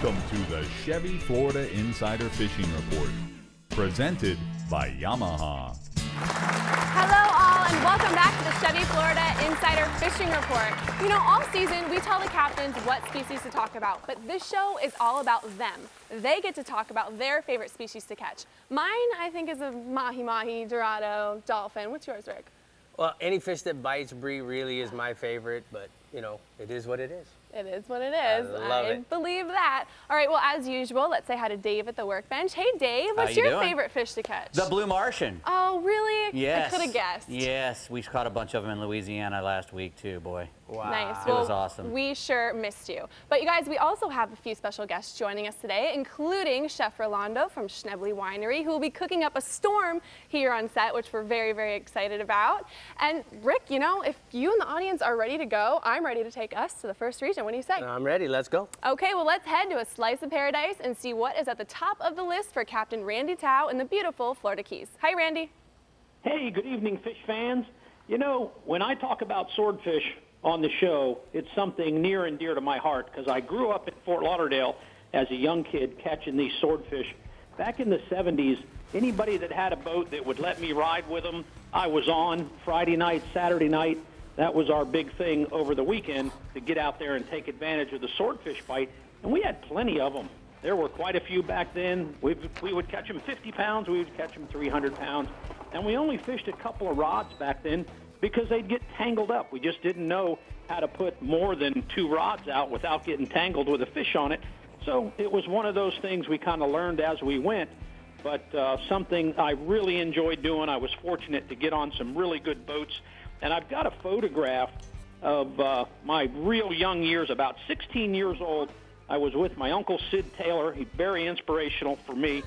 Welcome to the Chevy Florida Insider Fishing Report, presented by Yamaha. Hello all, and welcome back to the Chevy Florida Insider Fishing Report. You know, all season we tell the captains what species to talk about, but this show is all about them. They get to talk about their favorite species to catch. Mine, I think, is a mahi-mahi, dorado, dolphin. What's yours, Rick? Well, any fish that bites, Bree, really is my favorite, but, you know, it is what it is. It is what it is. I love it. Believe that. All right, well, as usual, let's say hi to Dave at the workbench. Hey, Dave, what's your favorite fish to catch? The blue Martian. Oh, really? Yes. I could have guessed. Yes, we caught a bunch of them in Louisiana last week, too, boy. Wow. Nice. It was awesome. We sure missed you. But you guys, we also have a few special guests joining us today, including Chef Rolando from Schnebly Winery, who will be cooking up a storm here on set, which we're very, very excited about. And Rick, you know, if you and the audience are ready to go, I'm ready to take us to the first region. What do you say? I'm ready. Let's go. Okay, well, let's head to a slice of paradise and see what is at the top of the list for Captain Randy Tao in the beautiful Florida Keys. Hi, Randy. Hey, good evening, fish fans. You know, when I talk about swordfish on the show, it's something near and dear to my heart because I grew up in Fort Lauderdale as a young kid catching these swordfish. Back in the 70s, anybody that had a boat that would let me ride with them, I was on Friday night, Saturday night. That was our big thing over the weekend, to get out there and take advantage of the swordfish bite. And we had plenty of them. There were quite a few back then. We would catch them 50 pounds. We would catch them 300 pounds. And we only fished a couple of rods back then because they'd get tangled up. We just didn't know how to put more than 2 rods out without getting tangled with a fish on it. So it was one of those things we kind of learned as we went. But something I really enjoyed doing. I was fortunate to get on some really good boats. And I've got a photograph of my real young years, about 16 years old. I was with my Uncle Sid Taylor. He's very inspirational for me,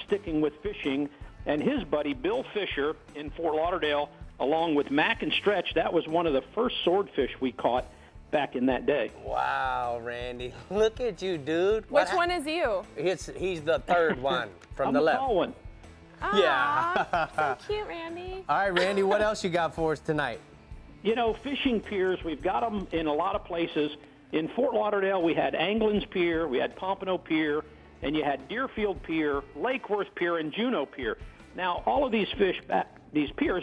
sticking with fishing. And his buddy, Bill Fisher, in Fort Lauderdale, along with Mac and Stretch. That was one of the first swordfish we caught back in that day. Wow, Randy. Look at you, dude. Which one is you? He's the third one from the I'm left. the tall one. Yeah. So cute, Randy. All right, Randy, what else you got for us tonight? You know, fishing piers, we've got them in a lot of places. In Fort Lauderdale, we had Anglin's Pier, we had Pompano Pier, and you had Deerfield Pier, Lake Worth Pier, and Juneau Pier. Now, all of these piers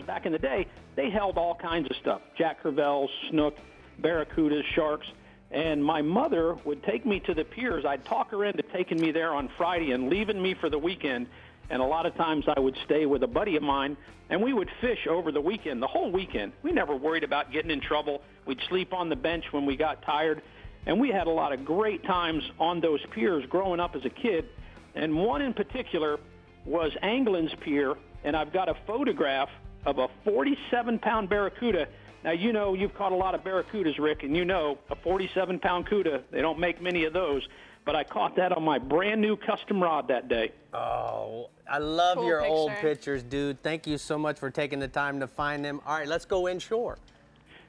back in the day, they held all kinds of stuff, jack crevalles, snook, barracudas, sharks. And my mother would take me to the piers. I'd talk her into taking me there on Friday and leaving me for the weekend. And a lot of times I would stay with a buddy of mine, and we would fish over the weekend, the whole weekend. We never worried about getting in trouble. We'd sleep on the bench when we got tired. And we had a lot of great times on those piers growing up as a kid. And one in particular was Anglin's Pier, and I've got a photograph of a 47-pound barracuda. Now, you know, you've caught a lot of barracudas, Rick, and you know a 47-pound cuda, they don't make many of those. But I caught that on my brand-new custom rod that day. Oh, I love Cool your picture. old pictures, dude. Thank you so much for taking the time to find them. All right, let's go inshore.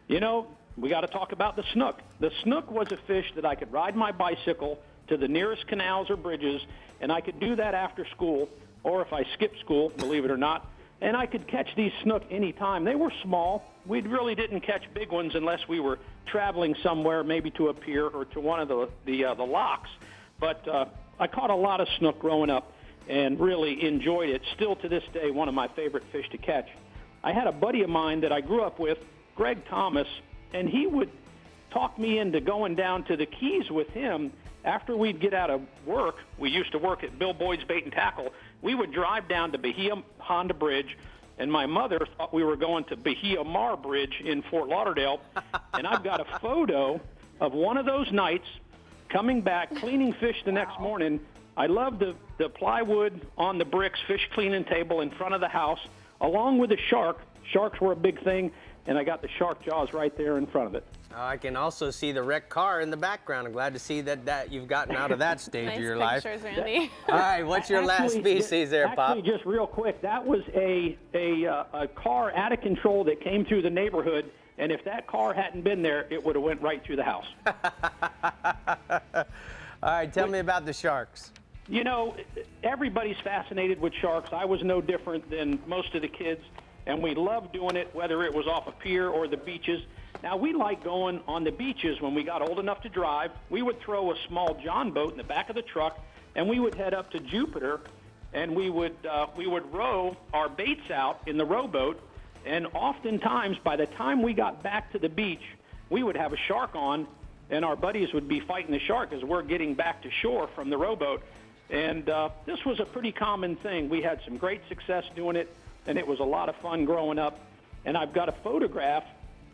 You know, we got to talk about the snook. The snook was a fish that I could ride my bicycle to the nearest canals or bridges, and I could do that after school, or if I skipped school, believe it or not, and I could catch these snook anytime. They were small. We really didn't catch big ones unless we were traveling somewhere, maybe to a pier or to one of the locks. But I caught a lot of snook growing up and really enjoyed it. Still to this day, one of my favorite fish to catch. I had a buddy of mine that I grew up with, Greg Thomas, and he would talk me into going down to the Keys with him. After we'd get out of work, we used to work at Bill Boyd's Bait and Tackle. We would drive down to Bahia Honda Bridge, and my mother thought we were going to Bahia Mar Bridge in Fort Lauderdale. And I've got a photo of one of those nights coming back, cleaning fish the next morning. I love the plywood on the bricks fish cleaning table in front of the house, along with a shark. Sharks were a big thing, and I got the shark jaws right there in front of it. I can also see the wrecked car in the background. I'm glad to see that you've gotten out of that stage Nice of your life. pictures, Randy. All right, what's your last species there, Pop? Actually, just real quick, that was a car out of control that came through the neighborhood, and if that car hadn't been there, it would have went right through the house. All right, tell me about the sharks. You know, everybody's fascinated with sharks. I was no different than most of the kids, and we loved doing it, whether it was off a pier or the beaches. Now, we like going on the beaches when we got old enough to drive. We would throw a small John boat in the back of the truck, and we would head up to Jupiter, and we would row our baits out in the rowboat. And oftentimes, by the time we got back to the beach, we would have a shark on, and our buddies would be fighting the shark as we're getting back to shore from the rowboat. And this was a pretty common thing. We had some great success doing it, and it was a lot of fun growing up. And I've got a photograph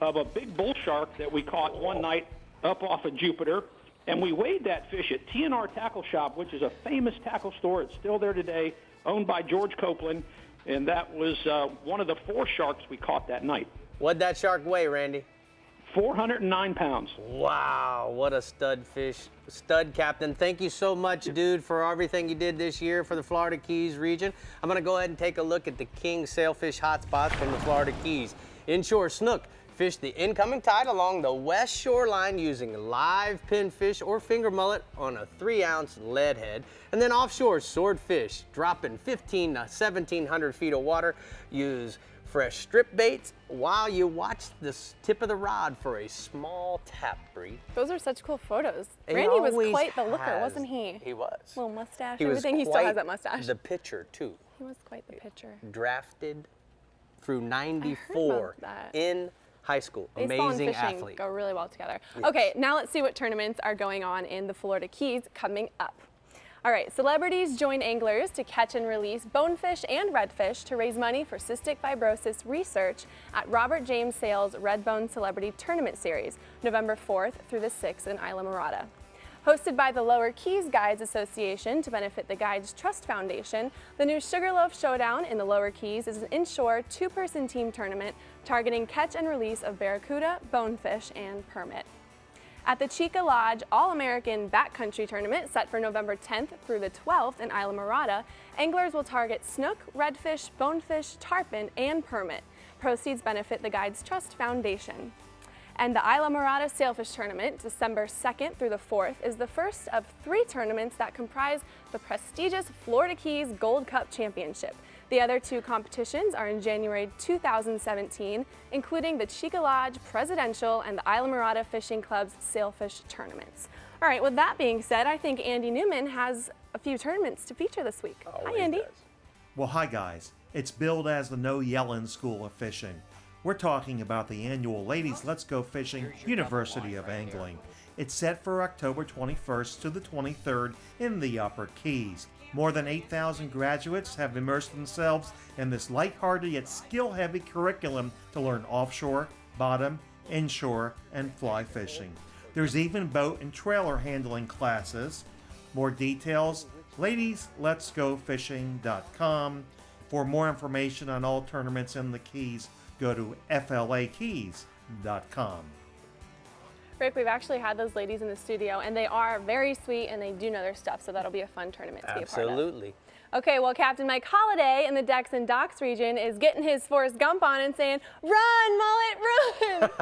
of a big bull shark that we caught one night up off of Jupiter. And we weighed that fish at T&R Tackle Shop, which is a famous tackle store. It's still there today, owned by George Copeland. And that was one of the 4 sharks we caught that night. What'd that shark weigh, Randy? 409 pounds. Wow, what a stud fish. Stud captain. Thank you so much, dude, for everything you did this year for the Florida Keys region. I'm going to go ahead and take a look at the king sailfish hotspots from the Florida Keys. Inshore snook. Fish the incoming tide along the west shoreline using live pinfish or finger mullet on a 3-ounce lead head. And then offshore, swordfish, dropping 1,500 to 1,700 feet of water. Use fresh strip baits while you watch the tip of the rod for a small tap breed. Those are such cool photos. He Randy was always quite the looker, has. wasn't he? He was. Little mustache, He was everything. He still has quite that mustache. the pitcher, too. He was quite the pitcher. Drafted through I heard 94 about that. in high school. Baseball Amazing and fishing athlete. go really well together. Okay, now let's see what tournaments are going on in the Florida Keys coming up. All right, celebrities join anglers to catch and release bonefish and redfish to raise money for cystic fibrosis research at Robert James Sales Redbone Celebrity Tournament Series, November 4th through the 6th in Isla Mirada. Hosted by the Lower Keys Guides Association to benefit the Guides Trust Foundation, the new Sugarloaf Showdown in the Lower Keys is an inshore 2-person team tournament targeting catch and release of barracuda, bonefish, and permit. At the Chica Lodge All-American Backcountry Tournament set for November 10th through the 12th in Isla Mirada, anglers will target snook, redfish, bonefish, tarpon, and permit. Proceeds benefit the Guides Trust Foundation. And the Isla Mirada Sailfish Tournament, December 2nd through the 4th, is the first of 3 tournaments that comprise the prestigious Florida Keys Gold Cup Championship. The other 2 competitions are in January 2017, including the Chica Lodge Presidential and the Isla Mirada Fishing Club's Sailfish Tournaments. All right, with that being said, I think Andy Newman has a few tournaments to feature this week. Hi, Andy. Well, hi, guys. It's billed as the No Yellin' School of Fishing. We're talking about the annual Ladies Let's Go Fishing University of Angling. It's set for October 21st to the 23rd in the Upper Keys. More than 8,000 graduates have immersed themselves in this lighthearted yet skill-heavy curriculum to learn offshore, bottom, inshore, and fly fishing. There's even boat and trailer handling classes. More details, ladiesletsgofishing.com. For more information on all tournaments in the Keys, go to flakeys.com. Rick, we've actually had those ladies in the studio, and they are very sweet, and they do know their stuff, so that'll be a fun tournament to be a part of. Absolutely. Okay, well, Captain Mike Holliday in the Decks and Docks region is getting his Forrest Gump on and saying, "Run, mullet,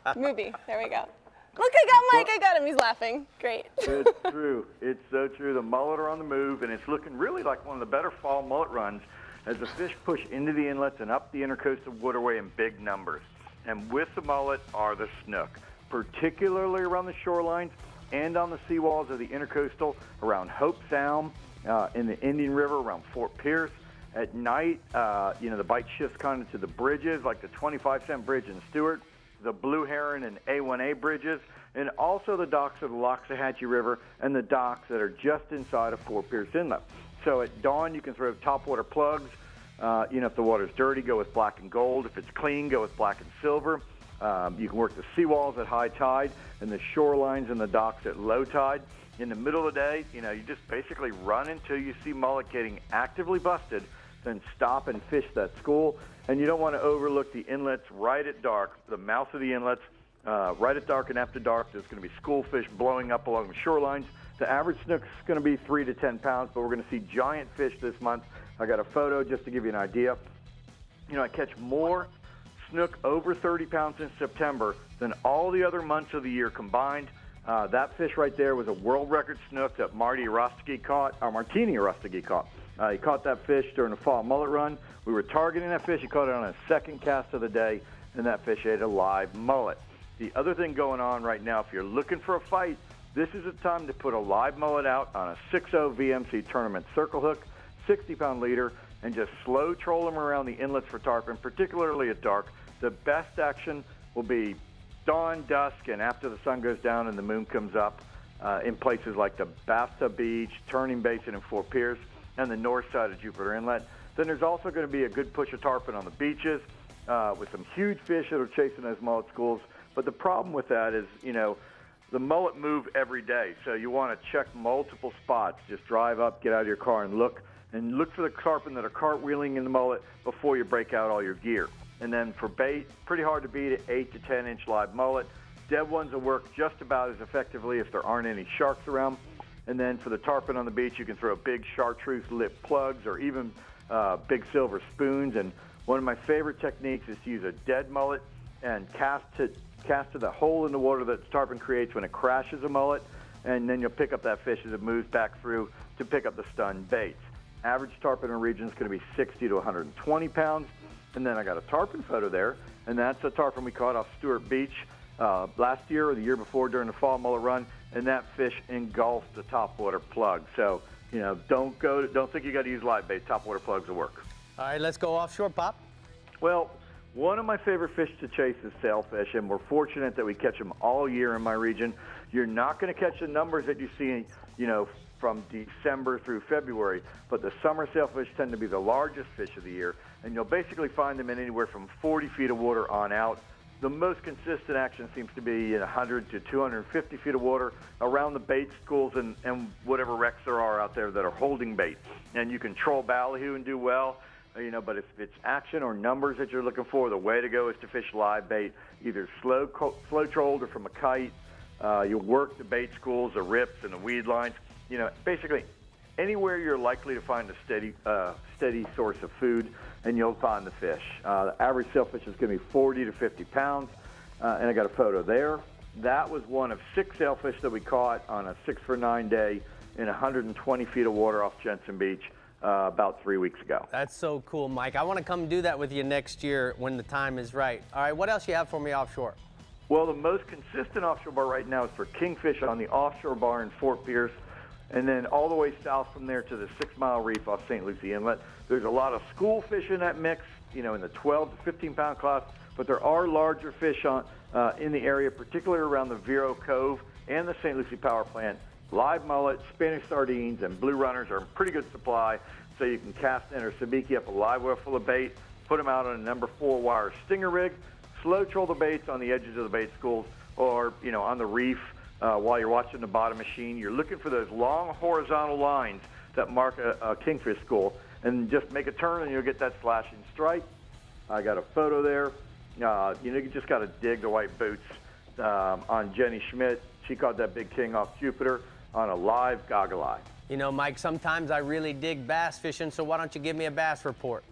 run!" Movie. There we go. Look, I got Mike. I got him. He's laughing. Great. It's true. It's so true. The mullet are on the move, and it's looking really like one of the better fall mullet runs as the fish push into the inlets and up the intercoastal waterway in big numbers. And with the mullet are the snook, particularly around the shorelines and on the seawalls of the intercoastal around Hope Sound, in the Indian River around Fort Pierce. At night, the bite shifts kind of to the bridges, like the 25-cent bridge in Stewart, the Blue Heron and A1A bridges, and also the docks of the Loxahatchee River and the docks that are just inside of Fort Pierce Inlet. So at dawn, you can throw topwater plugs. If the water's dirty, go with black and gold. If it's clean, go with black and silver. You can work the seawalls at high tide and the shorelines and the docks at low tide. In the middle of the day, you just basically run until you see mullet getting actively busted, then stop and fish that school. And you don't want to overlook the inlets right at dark, the mouth of the inlets, right at dark and after dark. There's going to be schoolfish blowing up along the shorelines. The average snook's going to be 3 to 10 pounds, but we're going to see giant fish this month. I got a photo just to give you an idea. I catch more snook over 30 pounds in September than all the other months of the year combined. That fish right there was a world record snook that Martini Arostegui caught. He caught that fish during the fall mullet run. We were targeting that fish. He caught it on his second cast of the day. and that fish ate a live mullet. The other thing going on right now, if you're looking for a fight, this is the time to put a live mullet out on a 6.0 VMC tournament circle hook, 60-pound leader, and just slow troll them around the inlets for tarpon, particularly at dark. The best action will be dawn, dusk, and after the sun goes down and the moon comes up in places like the Bathtub Beach, Turning Basin, and Fort Pierce, and the north side of Jupiter Inlet. Then there's also going to be a good push of tarpon on the beaches with some huge fish that are chasing those mullet schools. But the problem with that is, you know, the mullet move every day, so you want to check multiple spots. Just drive up, get out of your car, and look for the tarpon that are cartwheeling in the mullet before you break out all your gear. And then for bait, pretty hard to beat it, 8 to 10 inch live mullet. Dead ones will work just about as effectively if there aren't any sharks around. And then for the tarpon on the beach, you can throw big chartreuse lip plugs or even big silver spoons. And one of my favorite techniques is to use a dead mullet and cast to the hole in the water that the tarpon creates when it crashes a mullet, and then you'll pick up that fish as it moves back through to pick up the stunned baits. Average tarpon in the region is going to be 60 to 120 pounds. And then I got a tarpon photo there, and that's a tarpon we caught off Stewart Beach last year or the year before during the fall mullet run, and that fish engulfed the topwater plug. So, you know, don't think you got to use live bait. Topwater plugs will work. All right, let's go offshore, Pop. Well, one of my favorite fish to chase is sailfish, and we're fortunate that we catch them all year in my region. You're not going to catch the numbers that you see, you know, from December through February, but the summer sailfish tend to be the largest fish of the year, and you'll basically find them in anywhere from 40 feet of water on out. The most consistent action seems to be in 100 to 250 feet of water around the bait schools and whatever wrecks there are out there that are holding bait. And you can troll ballyhoo and do well, you know, but if it's action or numbers that you're looking for, the way to go is to fish live bait, either slow trolled or from a kite. You work the bait schools, the rips, and the weed lines. You know, basically anywhere you're likely to find a steady source of food, and you'll find the fish. The average sailfish is going to be 40 to 50 pounds, and I got a photo there. That was one of 6 sailfish that we caught on a 6 for 9 day in 120 feet of water off Jensen Beach about 3 weeks ago. That's so cool, Mike. I want to come do that with you next year when the time is right. All right, what else you have for me offshore? Well, the most consistent offshore bar right now is for kingfish on the offshore bar in Fort Pierce, and then all the way south from there to the 6 Mile Reef off St. Lucie Inlet. There's a lot of school fish in that mix, you know, in the 12 to 15 pound class, but there are larger fish in the area, particularly around the Vero Cove and the St. Lucie Power Plant. Live mullet, Spanish sardines, and blue runners are in pretty good supply, so you can cast in or sabiki up a live well full of bait, put them out on a number 4 wire stinger rig, slow troll the baits on the edges of the bait schools or, you know, on the reef. While you're watching the bottom machine, you're looking for those long horizontal lines that mark a kingfish school, and just make a turn and you'll get that slashing strike. I got a photo there. You know, you just got to dig the white boots on Jenny Schmidt. She caught that big king off Jupiter on a live goggle eye. You know, Mike, sometimes I really dig bass fishing, so why don't you give me a bass report?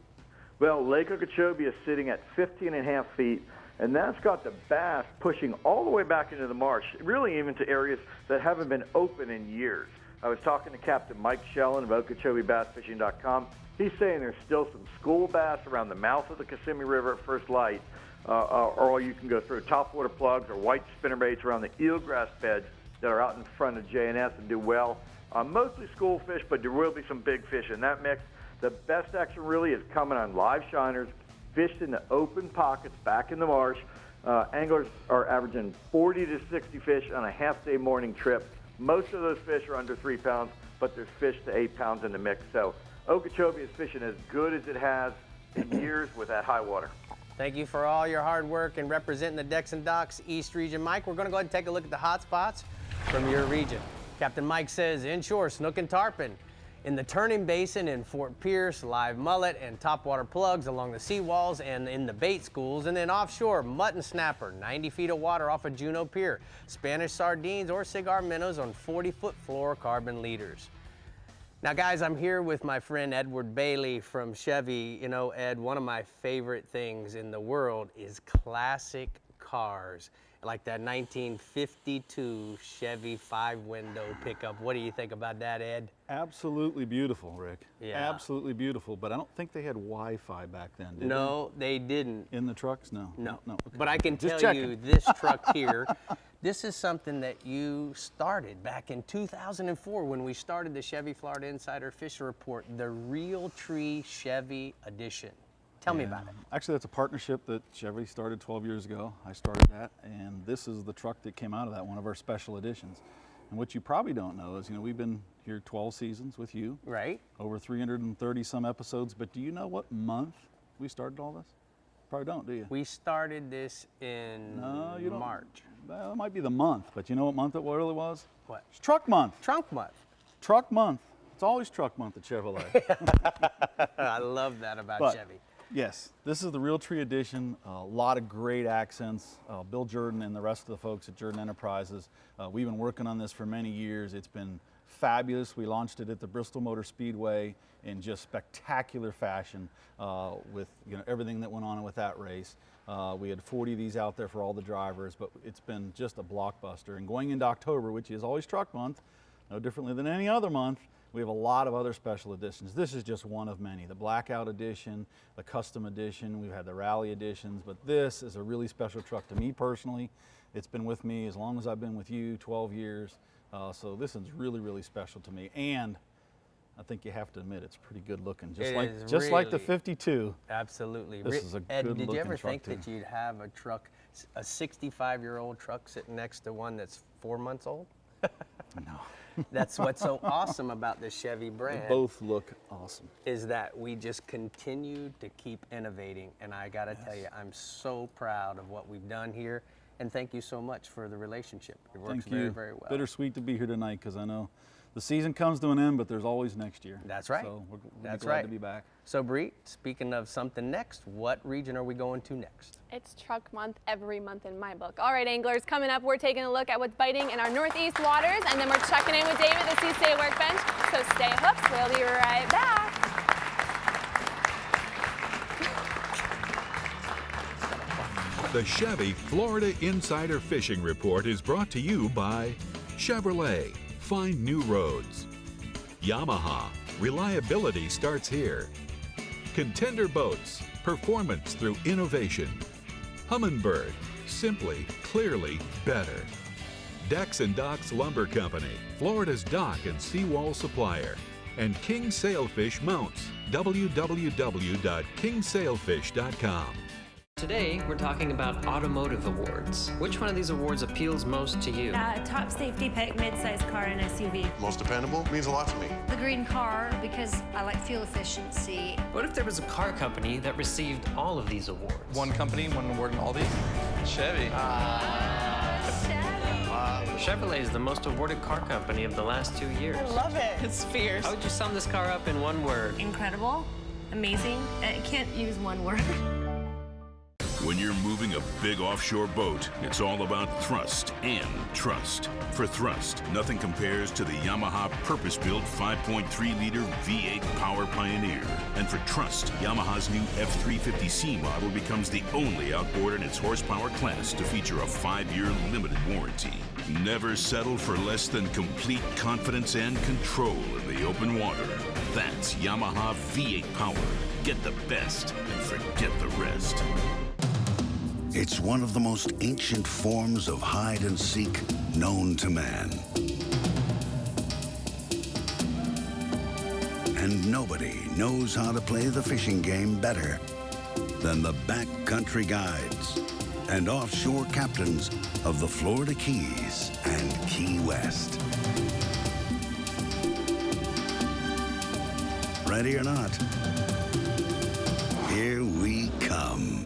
Well, Lake Okeechobee is sitting at 15.5 feet. And that's got the bass pushing all the way back into the marsh, really even to areas that haven't been open in years. I was talking to Captain Mike Shellen of OkeechobeeBassFishing.com. He's saying there's still some school bass around the mouth of the Kissimmee River at first light, or you can go through topwater plugs or white spinnerbaits around the eelgrass beds that are out in front of J&S and do well. Mostly school fish, but there will be some big fish in that mix. The best action really is coming on live shiners, fished in the open pockets back in the marsh. Anglers are averaging 40 to 60 fish on a half-day morning trip. Most of those fish are under 3 pounds, but there's fish to 8 pounds in the mix. So Okeechobee is fishing as good as it has in years with that high water. Thank you for all your hard work and representing the Decks and Docks East region. Mike, we're going to go ahead and take a look at the hot spots from your region. Captain Mike says inshore, snook and tarpon. In the Turning Basin in Fort Pierce, live mullet and topwater plugs along the seawalls and in the bait schools. And then offshore, mutton snapper, 90 feet of water off of Juneau Pier. Spanish sardines or cigar minnows on 40-foot fluorocarbon leaders. Now, guys, I'm here with my friend Edward Bailey from Chevy. You know, Ed, one of my favorite things in the world is classic cars. like that 1952 Chevy 5-window pickup. What do you think about that, Ed? Absolutely beautiful, Rick. Yeah. Absolutely beautiful. But I don't think they had Wi-Fi back then, did No, they didn't. they? In the trucks? No. No. Okay. But I can Just tell checking. you, this truck here, this is something that you started back in 2004 when we started the Chevy Florida Insider Fishing Report, the Real Tree Chevy Edition. Tell me about it. Actually, that's a partnership that Chevy started 12 years ago. I started that, and this is the truck that came out of that, one of our special editions. And what you probably don't know is, we've been here 12 seasons with you, Right? over 330 some episodes, but do you know what month we started all this? Probably don't, do you? We started this in No, you don't. March. Well, it might be the month, but you know what month it really was? What? It's truck month. Trunk month. Truck month. It's always truck month at Chevrolet. I love that about But- Chevy. Yes, this is the Real Tree Edition. A lot of great accents. Bill Jordan and the rest of the folks at Jordan Enterprises, we've been working on this for many years. It's been fabulous. We launched it at the Bristol Motor Speedway in just spectacular fashion with everything that went on with that race. We had 40 of these out there for all the drivers, but it's been just a blockbuster. And going into October, which is always truck month, no differently than any other month, we have a lot of other special editions. This is just one of many. The Blackout Edition, the Custom Edition, we've had the Rally Editions, but this is a really special truck to me personally. It's been with me as long as I've been with you, 12 years. So this is really, really special to me. And I think you have to admit it's pretty good looking, just like the really- 52. Absolutely. This is a Ed, good did you looking ever truck, think too. that you'd have a truck, a 65-year-old truck sitting next to one that's 4 months old? No. That's what's so awesome about the Chevy They brand. both look awesome. Is that we just continue to keep innovating. And I got to tell you, I'm so proud of what we've done here. And thank you so much for the relationship. It works Thank very, you. very well. Bittersweet to be here tonight because I know the season comes to an end, but there's always next year. That's right. So we're That's glad right. to be back. So, Bree, speaking of something next, what region are we going to next? It's truck month every month in my book. All right, anglers, coming up, we're taking a look at what's biting in our northeast waters, and then we're checking in with David at the CCA Workbench. So stay hooked. We'll be right back. The Chevy Florida Insider Fishing Report is brought to you by Chevrolet. Find new roads. Yamaha. Reliability starts here. Contender Boats. Performance through innovation. Humminbird. Simply, clearly better. Decks and Docks Lumber Company. Florida's dock and seawall supplier. And King Sailfish Mounts. www.kingsailfish.com. Today, we're talking about automotive awards. Which one of these awards appeals most to you? Top safety pick, mid-size car, and SUV. Most dependable means a lot to me. The green car, because I like fuel efficiency. What if there was a car company that received all of these awards? One company won an award in all these? Chevy. Chevrolet is the most awarded car company of the last 2 years. I love it. It's fierce. How would you sum this car up in one word? Incredible, amazing. I can't use one word. When you're moving a big offshore boat, it's all about thrust and trust. For thrust, nothing compares to the Yamaha purpose-built 5.3-liter V8 Power Pioneer. And for trust, Yamaha's new F350C model becomes the only outboard in its horsepower class to feature a 5-year limited warranty. Never settle for less than complete confidence and control in the open water. That's Yamaha V8 Power. Get the best and forget the rest. It's one of the most ancient forms of hide and seek known to man. And nobody knows how to play the fishing game better than the backcountry guides and offshore captains of the Florida Keys and Key West. Ready or not, here we come.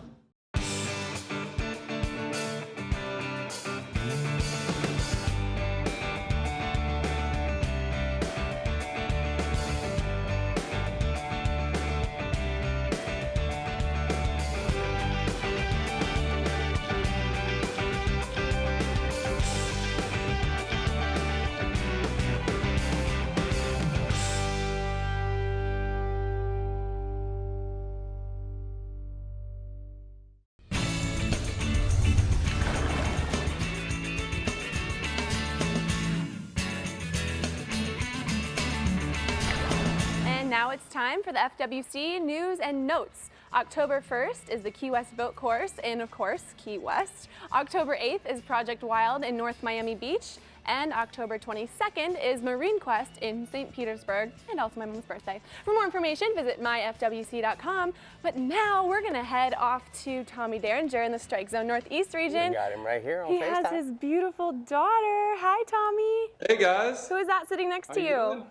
time for the FWC News and Notes. October 1st is the Key West Boat Course in, of course, Key West. October 8th is Project Wild in North Miami Beach. And October 22nd is Marine Quest in St. Petersburg, and also my mom's birthday. For more information, visit myfwc.com. But now we're gonna head off to Tommy Derringer in the Strike Zone Northeast region. We got him right here on He FaceTime. has his beautiful daughter. Hi, Tommy. Hey, guys. Who is that sitting next to you?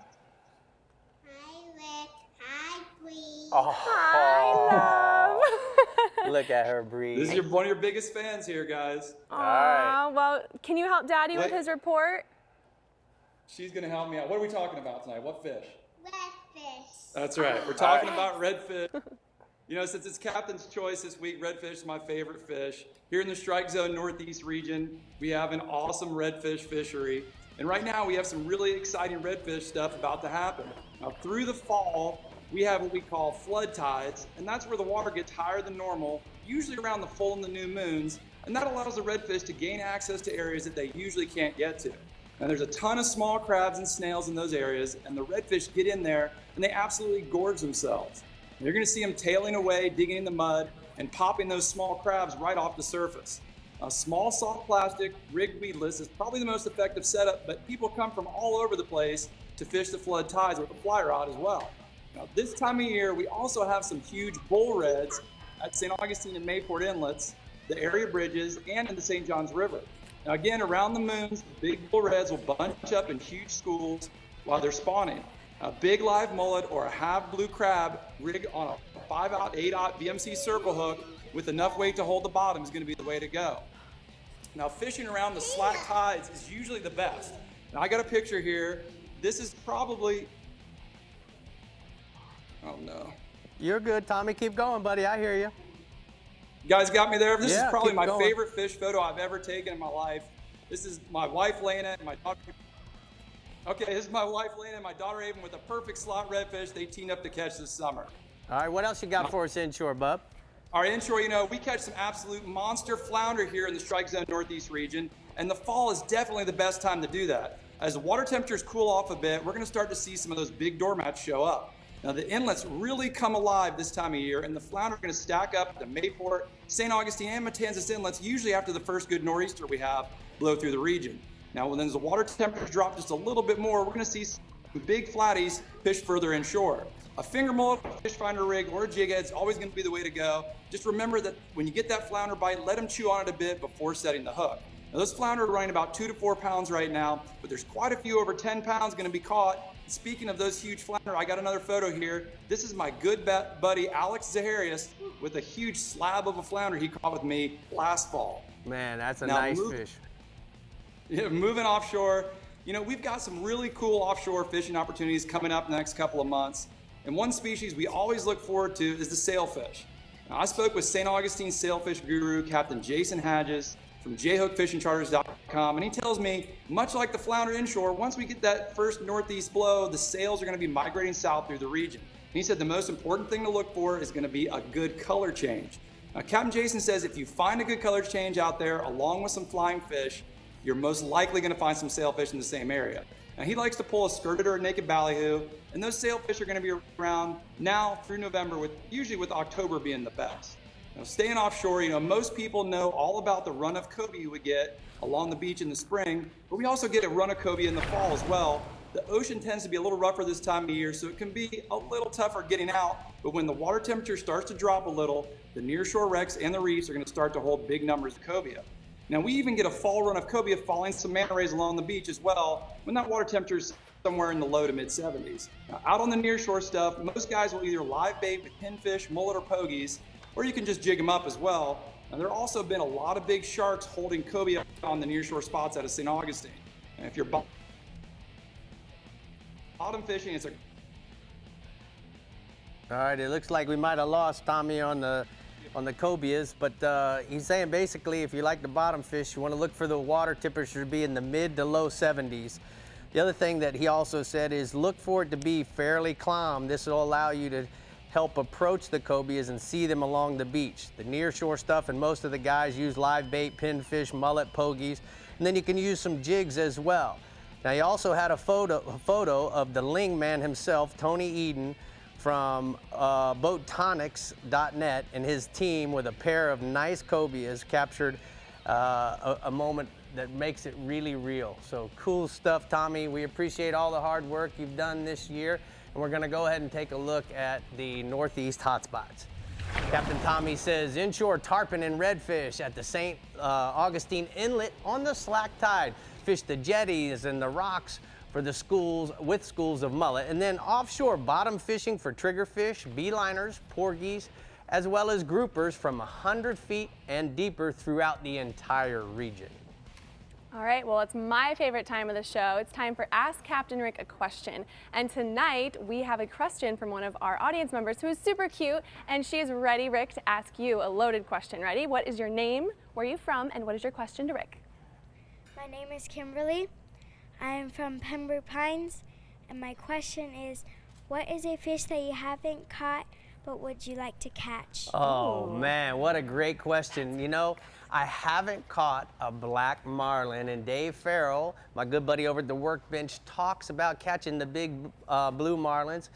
Oh. Hi, love. Look at her breathe. This is one of your biggest fans here, guys. Aw, well, can you help Daddy with Wait. his report? She's going to help me out. What are we talking about tonight? What fish? Redfish. That's right. We're talking about redfish. You know, since it's Captain's Choice this week, redfish is my favorite fish. Here in the Strike Zone Northeast region, we have an awesome redfish fishery. And right now, we have some really exciting redfish stuff about to happen. Now, through the fall, we have what we call flood tides, and that's where the water gets higher than normal, usually around the full and the new moons, and that allows the redfish to gain access to areas that they usually can't get to. Now there's a ton of small crabs and snails in those areas, and the redfish get in there and they absolutely gorge themselves. And you're gonna see them tailing away, digging in the mud, and popping those small crabs right off the surface. A small soft plastic, rigged weedless, is probably the most effective setup, but people come from all over the place to fish the flood tides with a fly rod as well. Now, this time of year, we also have some huge bull reds at St. Augustine and Mayport Inlets, the area bridges, and in the St. Johns River. Now, again, around the moons, the big bull reds will bunch up in huge schools while they're spawning. A big live mullet or a half blue crab rigged on a 5/0, 8/0 VMC circle hook with enough weight to hold the bottom is going to be the way to go. Now, fishing around the slack tides is usually the best. Now, I got a picture here. This is probably... Oh, no. You're good, Tommy. Keep going, buddy. I hear you. You guys got me there? This is probably keep my going. favorite fish photo I've ever taken in my life. This is my wife, Lena, and my daughter. Okay, this is my wife, Lena, and my daughter, Avon, with a perfect slot redfish they teamed up to catch this summer. All right, what else you got for us inshore, bub? Our inshore, you know, we catch some absolute monster flounder here in the Strike Zone Northeast region, and the fall is definitely the best time to do that. As the water temperatures cool off a bit, we're going to start to see some of those big doormats show up. Now, the inlets really come alive this time of year, and the flounder are going to stack up at the Mayport, St. Augustine, and Matanzas inlets, usually after the first good nor'easter we have blow through the region. Now, when the water temperatures drop just a little bit more, we're going to see some big flatties fish further inshore. A finger mullet, fish finder rig, or a jig head is always going to be the way to go. Just remember that when you get that flounder bite, let them chew on it a bit before setting the hook. Now, those flounder are running about 2 to 4 pounds right now, but there's quite a few over 10 pounds going to be caught. Speaking of those huge flounder, I got another photo here. This is my good buddy Alex Zaharias with a huge slab of a flounder he caught with me last fall. Man, that's a Now, nice fish. Yeah, moving offshore, you know, we've got some really cool offshore fishing opportunities coming up in the next couple of months. And one species we always look forward to is the sailfish. Now, I spoke with St. Augustine sailfish guru, Captain Jason Hadges from jhookfishingcharters.com, and he tells me, much like the flounder inshore, once we get that first northeast blow, the sails are going to be migrating south through the region. And he said the most important thing to look for is going to be a good color change. Now, Captain Jason says if you find a good color change out there, along with some flying fish, you're most likely going to find some sailfish in the same area. Now, he likes to pull a skirted or a naked ballyhoo, and those sailfish are going to be around now through November, usually with October being the best. Now, staying offshore, you know, most people know all about the run of cobia we get along the beach in the spring, but we also get a run of cobia in the fall as well. The ocean tends to be a little rougher this time of year, so it can be a little tougher getting out, but when the water temperature starts to drop a little, the nearshore wrecks and the reefs are going to start to hold big numbers of cobia. Now, we even get a fall run of cobia following some manta rays along the beach as well, when that water temperature is somewhere in the low to mid 70s. Now, out on the nearshore stuff, most guys will either live bait with pinfish, mullet, or pogies, or you can just jig them up as well. Now, there have also been a lot of big sharks holding cobia on the nearshore spots out of St. Augustine. And if you're bottom fishing, it's a... All right, it looks like we might have lost Tommy on the cobias, but he's saying basically if you like the bottom fish, you want to look for the water temperature to be in the mid to low 70s. The other thing that he also said is look for it to be fairly calm. This will allow you to help approach the cobias and see them along the beach. The nearshore stuff, and most of the guys use live bait, pinfish, mullet, pogies, and then you can use some jigs as well. Now, he also had a photo of the ling man himself, Tony Eden, from boattonics.net, and his team with a pair of nice cobias captured a moment that makes it really real. So cool stuff, Tommy. We appreciate all the hard work you've done this year, and we're gonna go ahead and take a look at the Northeast hotspots. Captain Tommy says inshore tarpon and redfish at the St. Augustine Inlet on the slack tide. Fish the jetties and the rocks for the schools of mullet, and then offshore bottom fishing for triggerfish, beeliners, porgies, as well as groupers from 100 feet and deeper throughout the entire region. All right, well, it's my favorite time of the show. It's time for Ask Captain Rick a Question. And tonight, we have a question from one of our audience members who is super cute, and she is ready, Rick, to ask you a loaded question. Ready? What is your name, where are you from, and what is your question to Rick? My name is Kimberly. I am from Pembroke Pines, and my question is, what is a fish that you haven't caught but would you like to catch? Oh man, what a great question. You know, I haven't caught a black marlin, and Dave Farrell, my good buddy over at the workbench, talks about catching the big blue marlins,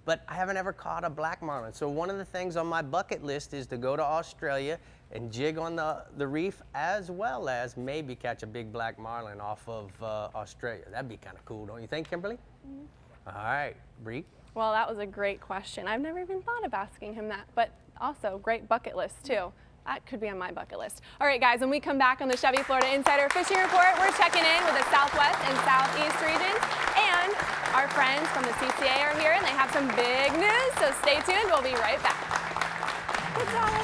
but I haven't ever caught a black marlin. So one of the things on my bucket list is to go to Australia and jig on the reef, as well as maybe catch a big black marlin off of Australia. That'd be kind of cool, don't you think, Kimberly? Mm-hmm. All right, Bree. Well, that was a great question. I've never even thought of asking him that, but also great bucket list too. That could be on my bucket list. All right, guys, when we come back on the Chevy Florida Insider Fishing Report, we're checking in with the Southwest and Southeast regions, and our friends from the CCA are here, and they have some big news, so stay tuned. We'll be right back.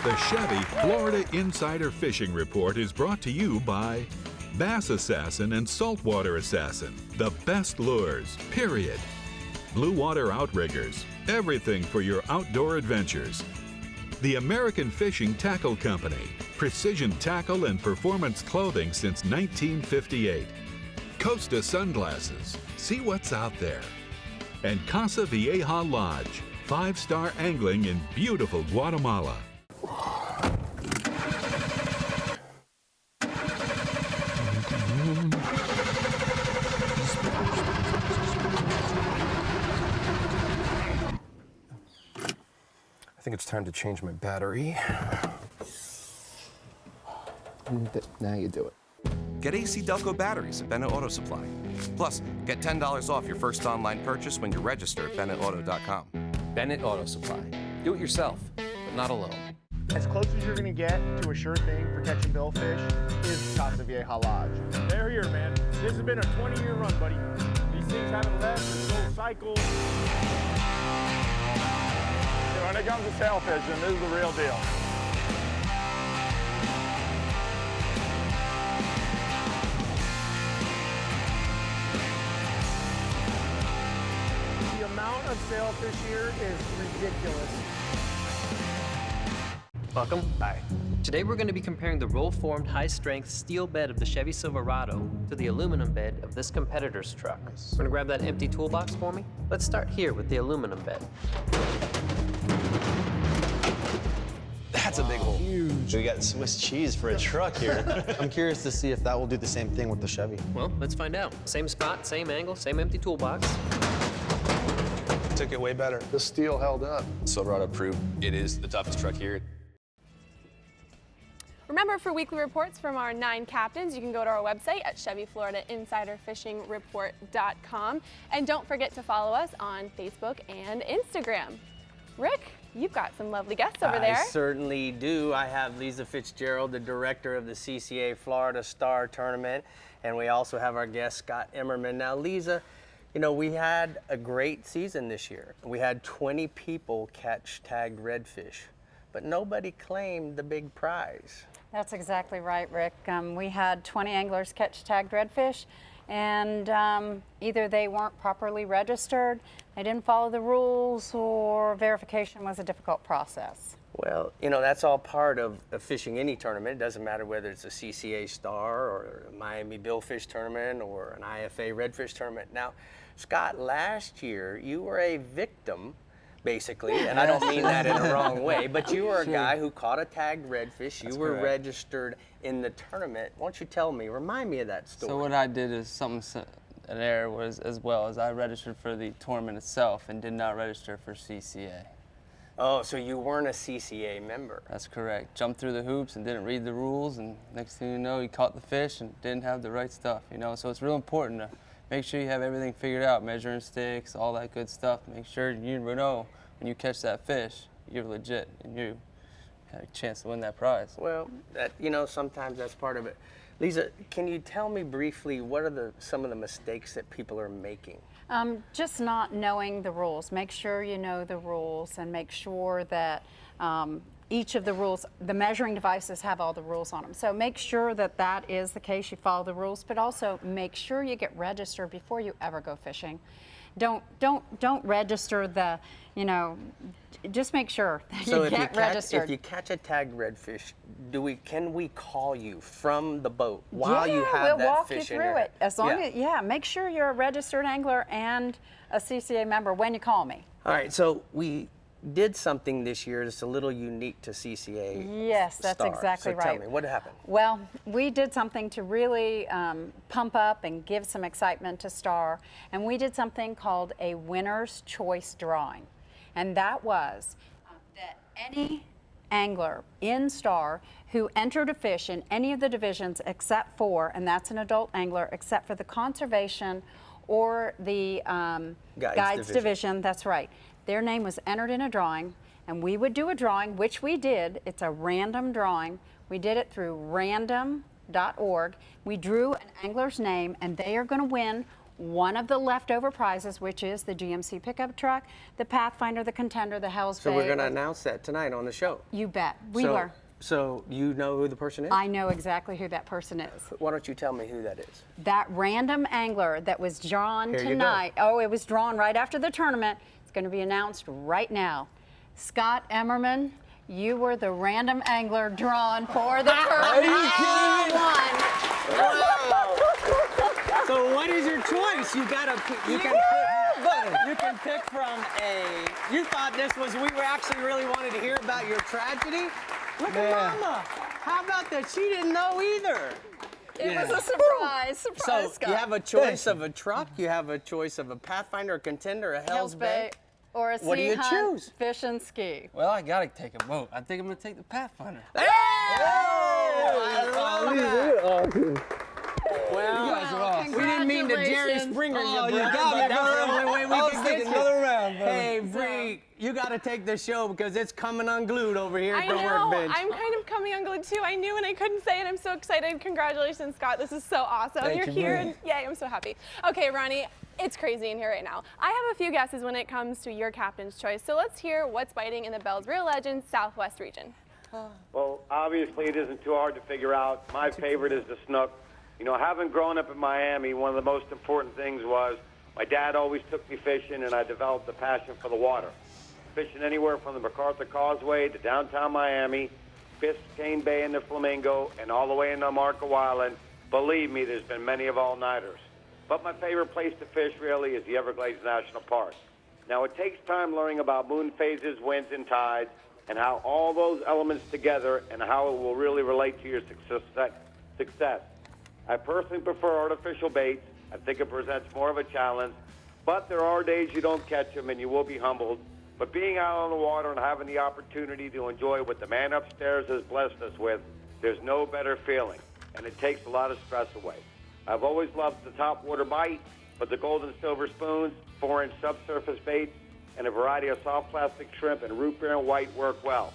The Chevy Florida Insider Fishing Report is brought to you by Bass Assassin and Saltwater Assassin, the best lures, period. Blue Water Outriggers, everything for your outdoor adventures. The American Fishing Tackle Company, precision tackle and performance clothing since 1958. Costa Sunglasses, see what's out there. And Casa Vieja Lodge, 5-star angling in beautiful Guatemala. I think it's time to change my battery. Now you do it. Get AC Delco batteries at Bennett Auto Supply. Plus, get $10 off your first online purchase when you register at BennettAuto.com. Bennett Auto Supply. Do it yourself, but not alone. As close as you're gonna get to a sure thing for catching billfish is Casa Vieja Lodge. They're here, man. This has been a 20-year run, buddy. These things haven't left, this whole cycle. When it comes to sail fishing, this is the real deal. The amount of sailfish here is ridiculous. Welcome. Hi. Today we're going to be comparing the roll-formed high-strength steel bed of the Chevy Silverado to the aluminum bed of this competitor's truck. We're going to grab that empty toolbox for me. Let's start here with the aluminum bed. That's a big hole. Huge. We got Swiss cheese for a truck here. I'm curious to see if that will do the same thing with the Chevy. Well, let's find out. Same spot, same angle, same empty toolbox. Took it way better. The steel held up. Silverado proved it is the toughest truck here. Remember, for weekly reports from our 9 captains, you can go to our website at ChevyFloridaInsiderFishingReport.com. And don't forget to follow us on Facebook and Instagram. Rick, you've got some lovely guests over there. I certainly do. I have Lisa Fitzgerald, the director of the CCA Florida Star Tournament, and we also have our guest, Scott Emmerman. Now, Lisa, you know, we had a great season this year. We had 20 people catch tagged redfish, but nobody claimed the big prize. That's exactly right, Rick. We had 20 anglers catch tagged redfish, and either they weren't properly registered, they didn't follow the rules, or verification was a difficult process. Well, you know, that's all part of fishing any tournament. It doesn't matter whether it's a CCA Star or a Miami Billfish tournament or an IFA Redfish tournament. Now, Scott, last year you were a victim, basically, and I don't mean that in a wrong way, but you were a guy who caught a tagged redfish. You were registered in the tournament. Why don't you tell me, remind me of that story. So what I did is something an error was as well as I registered for the tournament itself and did not register for CCA. Oh, so you weren't a CCA member? That's correct. Jumped through the hoops and didn't read the rules, and next thing you know, he caught the fish and didn't have the right stuff, you know? So it's real important to make sure you have everything figured out, measuring sticks, all that good stuff. Make sure you know when you catch that fish, you're legit and you have a chance to win that prize. Well, you know, sometimes that's part of it. Lisa, can you tell me briefly what are some of the mistakes that people are making? Just not knowing the rules. Make sure you know the rules and make sure that each of the rules, the measuring devices have all the rules on them. So make sure that that is the case, you follow the rules, but also make sure you get registered before you ever go fishing. Don't register the, you know, just make sure that you get registered. If you catch a tagged redfish, can we call you from the boat while you have that fish in your hand? We'll walk you through it. As long as, make sure you're a registered angler and a CCA member when you call me. All right, so we did something this year that's a little unique to CCA. Yes, that's exactly right. Tell me, what happened? Well, we did something to really pump up and give some excitement to Star, and we did something called a winner's choice drawing. And that was that any angler in Star who entered a fish in any of the divisions except for, and that's an adult angler, except for the conservation or the guides division, that's right. Their name was entered in a drawing, and we would do a drawing, which we did. It's a random drawing. We did it through random.org. We drew an angler's name, and they are going to win one of the leftover prizes, which is the GMC pickup truck, the Pathfinder, the Contender, the Hell's Bay. So we're going to announce that tonight on the show. You bet. We were. So you know who the person is? I know exactly who that person is. Why don't you tell me who that is? That random angler that was drawn tonight. Oh, it was drawn right after the tournament. It's going to be announced right now. Scott Emmerman, you were the random angler drawn for the tournament. Are you kidding me? Wow. So what is your choice? You can pick from a. You thought this was. We were actually really wanted to hear about your tragedy. Look at Mama. How about that? She didn't know either. It was a surprise. Surprise, So you have a choice of a truck. You have a choice of a Pathfinder, a Contender, a Hell's Bay. Or a What do you choose? Fish and ski. Well, I gotta take a boat. I think I'm gonna take the Pathfinder. Hey! I love that. Well, we didn't mean to Jerry Springer you, Brett, but that's the only way we can get another round. Hey, Bree, you got to take the show because it's coming unglued over here at the I know. workbench. I'm kind of coming unglued too. I knew and I couldn't say it. I'm so excited. Congratulations, Scott. This is so awesome. Thank You're you, here, Bree. and yay, I'm so happy. Okay, Ronnie, it's crazy in here right now. I have a few guesses when it comes to your captain's choice. So let's hear what's biting in the Bell's Real Legends Southwest region. Well, obviously it isn't too hard to figure out. My favorite is the snook. You know, having grown up in Miami, one of the most important things was my dad always took me fishing, and I developed a passion for the water. Fishing anywhere from the MacArthur Causeway to downtown Miami, Biscayne Bay and the Flamingo, and all the way into Marco Island. Believe me, there's been many of all-nighters. But my favorite place to fish really is the Everglades National Park. Now, it takes time learning about moon phases, winds, and tides, and how all those elements together and how it will really relate to your success. I personally prefer artificial baits. I think it presents more of a challenge, but there are days you don't catch them and you will be humbled. But being out on the water and having the opportunity to enjoy what the man upstairs has blessed us with, there's no better feeling, and it takes a lot of stress away. I've always loved the topwater bite, but the gold and silver spoons, 4-inch subsurface baits, and a variety of soft plastic shrimp and root beer and white work well.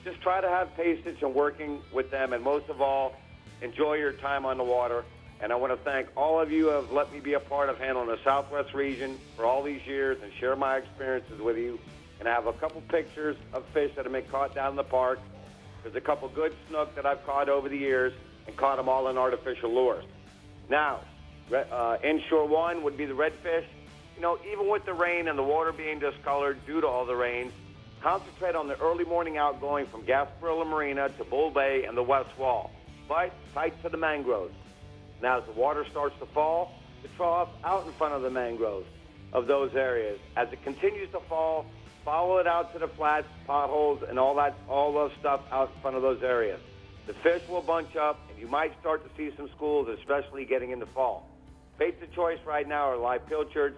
Just try to have patience in working with them, and most of all, enjoy your time on the water. And I want to thank all of you who have let me be a part of handling the Southwest region for all these years and share my experiences with you. And I have a couple pictures of fish that have been caught down in the park. There's a couple good snook that I've caught over the years and caught them all in artificial lures. Now, inshore one would be the redfish. You know, even with the rain and the water being discolored due to all the rains, concentrate on the early morning outgoing from Gasparilla Marina to Bull Bay and the West Wall. But tight to the mangroves. Now, as the water starts to fall, the trough out in front of the mangroves of those areas. As it continues to fall, follow it out to the flats, potholes, and all those stuff out in front of those areas. The fish will bunch up, and you might start to see some schools, especially getting into fall. Baits of choice right now are live pilchards,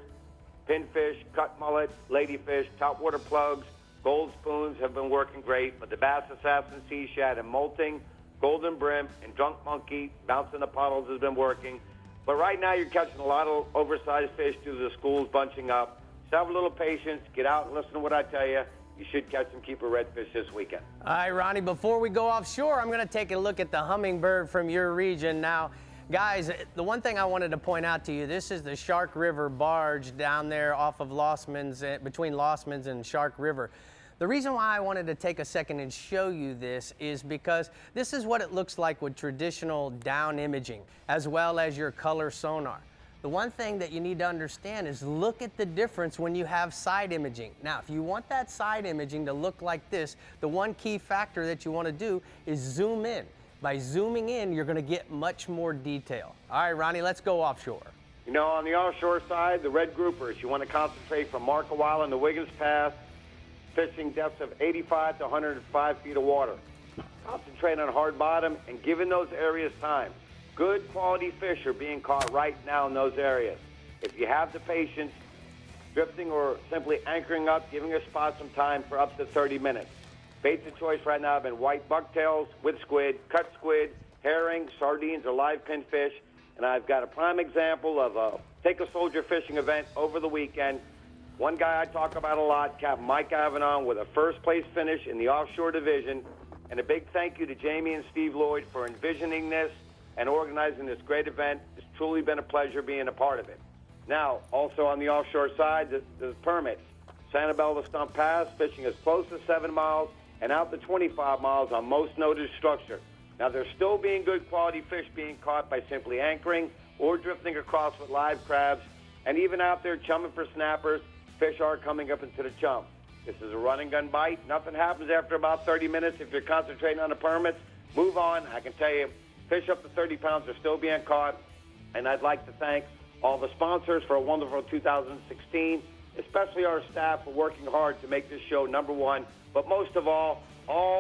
pinfish, cut mullet, ladyfish, topwater plugs, gold spoons have been working great, but the bass assassin, sea shad, and molting, golden brim, and drunk monkey, bouncing the puddles has been working. But right now you're catching a lot of oversized fish due to the schools bunching up. So have a little patience, get out and listen to what I tell you. You should catch some keeper redfish this weekend. All right, Ronnie, before we go offshore, I'm going to take a look at the hummingbird from your region. Now, guys, the one thing I wanted to point out to you, this is the Shark River barge down there off of Lossman's, between Lossman's and Shark River. The reason why I wanted to take a second and show you this is because this is what it looks like with traditional down imaging, as well as your color sonar. The one thing that you need to understand is look at the difference when you have side imaging. Now, if you want that side imaging to look like this, the one key factor that you want to do is zoom in. By zooming in, you're going to get much more detail. All right, Ronnie, let's go offshore. You know, on the offshore side, the red groupers, you want to concentrate from Marco Island to Wiggins Pass, fishing depths of 85 to 105 feet of water. Concentrate on hard bottom and giving those areas time. Good quality fish are being caught right now in those areas. If you have the patience, drifting or simply anchoring up, giving a spot some time for up to 30 minutes. Baits of choice right now have been white bucktails with squid, cut squid, herring, sardines, or live pinfish. And I've got a prime example of a Take a Soldier fishing event over the weekend. One guy I talk about a lot, Captain Mike Avedon, with a first-place finish in the offshore division. And a big thank you to Jamie and Steve Lloyd for envisioning this and organizing this great event. It's truly been a pleasure being a part of it. Now, also on the offshore side, the permits. Sanibel to Stump Pass, fishing as close as 7 miles and out to 25 miles on most noted structure. Now, there's still being good quality fish being caught by simply anchoring or drifting across with live crabs, and even out there chumming for snappers, fish are coming up into the chum. This is a run and gun bite. Nothing happens after about 30 minutes if you're concentrating on the permits. Move on. I can tell you, fish up to 30 pounds are still being caught, and I'd like to thank all the sponsors for a wonderful 2016, especially our staff for working hard to make this show #1. But most of all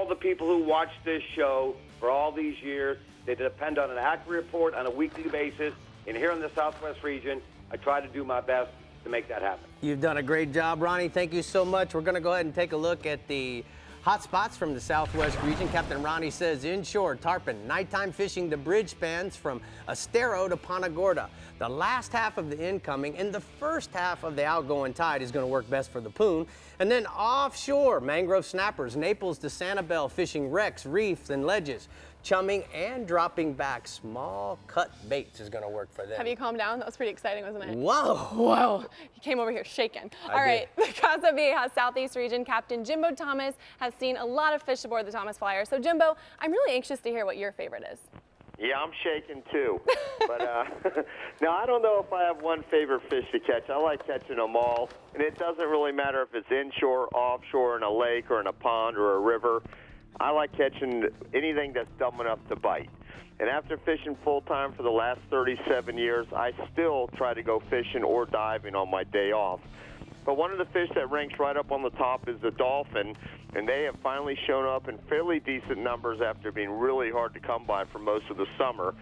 the people who watch this show for all these years. They depend on an accurate report on a weekly basis. And here in the Southwest region, I try to do my best to make that happen. You've done a great job, Ronnie. Thank you so much. We're going to go ahead and take a look at the hot spots from the Southwest region. Captain Ronnie says inshore, tarpon, nighttime fishing the bridge spans from Estero to Punta Gorda. The last half of the incoming and the first half of the outgoing tide is going to work best for the poon. And then offshore, mangrove snappers, Naples to Sanibel, fishing wrecks, reefs, and ledges. Chumming and dropping back small cut baits is going to work for them. Have you calmed down? That was pretty exciting, wasn't it? Whoa. Whoa. He came over here shaking. All right, the Casa Vieja Southeast Region Captain Jimbo Thomas has seen a lot of fish aboard the Thomas Flyer. So, Jimbo, I'm really anxious to hear what your favorite is. Yeah, I'm shaking too. But now, I don't know if I have one favorite fish to catch. I like catching them all. And it doesn't really matter if it's inshore, offshore, in a lake, or in a pond, or a river. I like catching anything that's dumb enough to bite. And after fishing full-time for the last 37 years, I still try to go fishing or diving on my day off. But one of the fish that ranks right up on the top is the dolphin, and they have finally shown up in fairly decent numbers after being really hard to come by for most of the summer.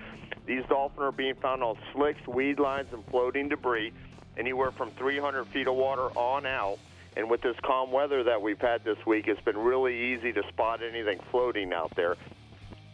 These dolphin are being found on slicks, weed lines, and floating debris, anywhere from 300 feet of water on out. And with this calm weather that we've had this week, it's been really easy to spot anything floating out there.